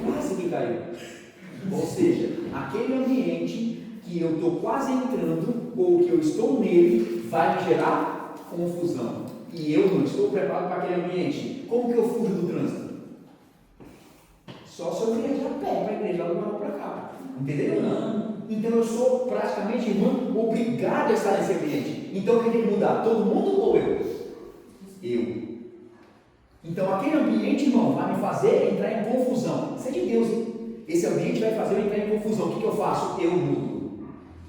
quase que caiu. Ou seja, aquele ambiente que eu estou quase entrando, ou que eu estou nele, vai me gerar confusão. E eu não estou preparado para aquele ambiente. Como que eu fujo do trânsito? Só se eu viajar a pé para a igreja, lá do Marão para cá. Entendeu? Não. Então eu sou praticamente, irmão, obrigado a estar nesse ambiente. Então quem tem que mudar? Todo mundo ou eu? Eu. Então aquele ambiente, irmão, vai me fazer entrar em confusão. Isso é de Deus, hein? Esse ambiente vai fazer eu entrar em confusão. O que eu faço? Eu mudo.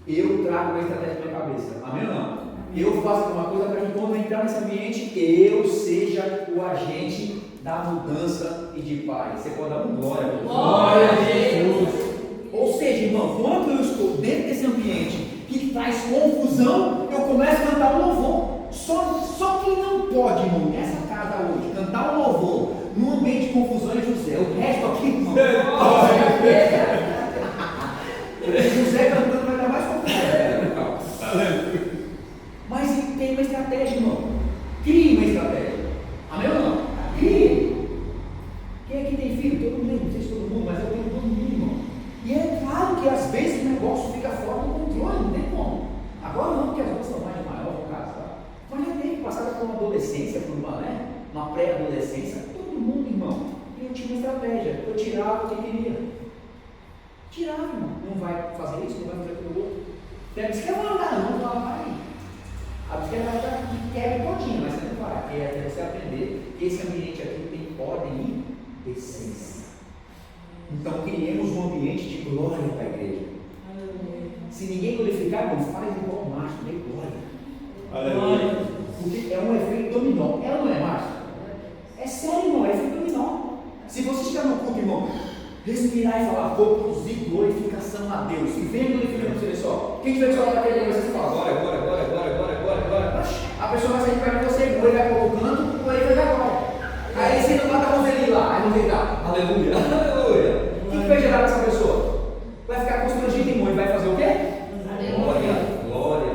Eu trago a estratégia na minha cabeça. Amém ou não? Eu faço alguma coisa para que quando eu entrar nesse ambiente, eu seja o agente da mudança e de paz. Você pode dar um glória.
Glória a Jesus.
Ou seja, irmão, quando eu estou dentro desse ambiente que traz confusão, eu começo a cantar um louvor. Só quem não pode, irmão, nessa casa hoje, cantar um louvor num ambiente de confusão é José. O resto aqui, irmão. José cantando vai dar mais confusão. Mas tem uma estratégia, irmão. Crie uma estratégia. Amém ou não? Crie. Quem aqui tem filho? Todo mundo, não sei se todo mundo, mas eu tenho todo mundo, irmão. E é claro que às vezes o negócio fica fora do controle, não tem como. Agora não, porque as duas estão mais maior no caso, tá? Mas já tem que passar por uma adolescência, por uma pré-adolescência, todo mundo, irmão. E eu tinha uma estratégia. Eu tirava o que queria. Tirava, irmão. Não vai fazer isso, não vai fazer aquilo outro. A bicicleta vai andar, não vai. A bicicleta vai andar e quebra todinha, mas você não vai. É até você aprender que esse ambiente aqui tem ordem e decência. Então criemos um ambiente de glória para a igreja. Se ninguém glorificar, não faz igual o Márcio, dê glória.
Aleluia.
Porque é um efeito dominó. É ou não é, Márcio? É sério, irmão, é efeito dominó. Se você estiver no culto, irmão, respirar e falar, vou produzir glorificação a Deus. E vem glorificando você só. Quem tiver que falar para ele, você fala, glória, glória, glória, glória, glória, glória, glória. A pessoa vai sair perto de você, ou ele vai para o canto, ou ele vai dar glória. Aí você não bata a mãozinha lá, aí não vem lá, aleluia, aleluia. O que vai gerar para essa pessoa? Vai ficar constrangido, irmão, e vai fazer o quê? Glória, glória.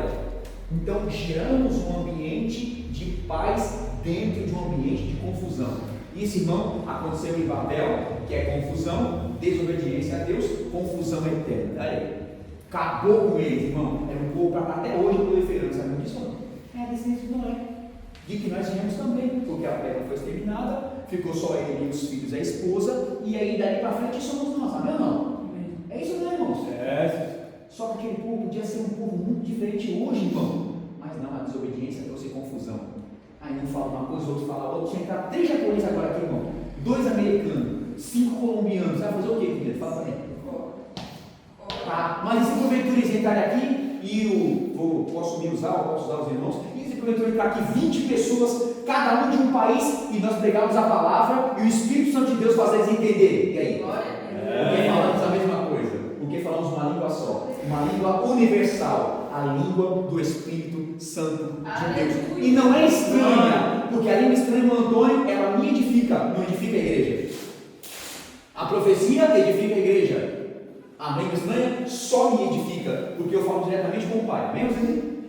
Então, geramos um ambiente de paz dentro de um ambiente de confusão. Isso, irmão, aconteceu em Babel, que é confusão, desobediência a Deus, confusão eterna. Olha aí. Acabou com eles, irmão. Era um povo para até hoje proliferando, sabe disso? Não? É a descendência de Noé. De que nós viemos também, porque a terra foi exterminada, ficou só ele e os filhos e a esposa, e aí dali para frente somos nós, sabe ou não? É isso, né, irmãos?
É.
Só que aquele povo podia ser um povo muito diferente hoje, irmão. Mas não, a desobediência trouxe confusão. Aí um fala uma coisa, o outro fala outra. Tinha que entrar 3 japoneses agora aqui, irmão. 2 americanos, 5 colombianos. Vai fazer o quê, filho? Fala para mim. Tá, mas e se porventura eles entrarem aqui e posso usar os irmãos? E se porventura entrar aqui 20 pessoas, cada um de um país, e nós pregarmos a palavra e o Espírito Santo de Deus fazer eles entenderem? E aí? Porque falamos a mesma coisa. Porque falamos uma língua só. Uma língua universal. A língua do Espírito Santo de Deus. E não é estranha, porque a língua estranha no Antônio, ela me edifica, não edifica a igreja. A profecia edifica a igreja. A língua estranha só me edifica, porque eu falo diretamente com o Pai. Vem?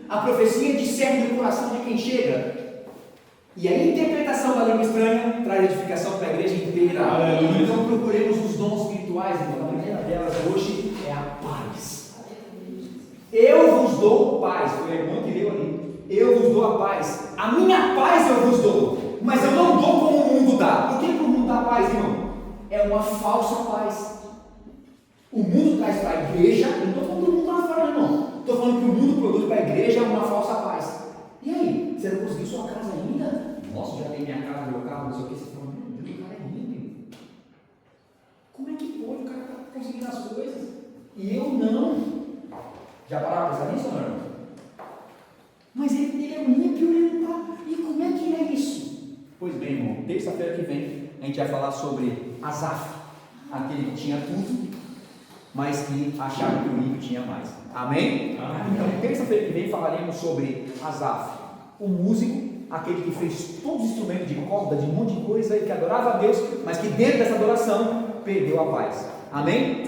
A profecia discerne o coração de quem chega. E a interpretação da língua estranha traz edificação para a igreja inteira. Então procuremos os dons espirituais, irmão. A primeira delas hoje é a paz. Eu vos dou paz. Foi o irmão que leu ali. Eu vos dou a paz. A minha paz eu vos dou. Mas eu não dou como o mundo dá. Por que o mundo dá paz, irmão? É uma falsa paz. O mundo traz para a igreja. Eu não estou falando do mundo lá fora, não. Estou falando que o mundo produz para a igreja uma falsa paz. E aí? Você não conseguiu sua casa ainda? Nossa, já tem minha casa, meu carro, não sei o que. Você fala, meu Deus, o cara é lindo. Como é que pode? O cara está conseguindo as coisas. E eu não. Já pararam para pensar nisso, não? Mas ele é um ímpio, ele não está. E como é que é isso? Pois bem, irmão, terça-feira que vem a gente vai falar sobre Asaf, aquele que tinha tudo, mas que achava que o ímpio tinha mais. Amém? Então, terça-feira que vem falaremos sobre Asaf, o músico, aquele que fez todos os instrumentos de corda, de um monte de coisa, e que adorava a Deus, mas que dentro dessa adoração perdeu a paz. Amém?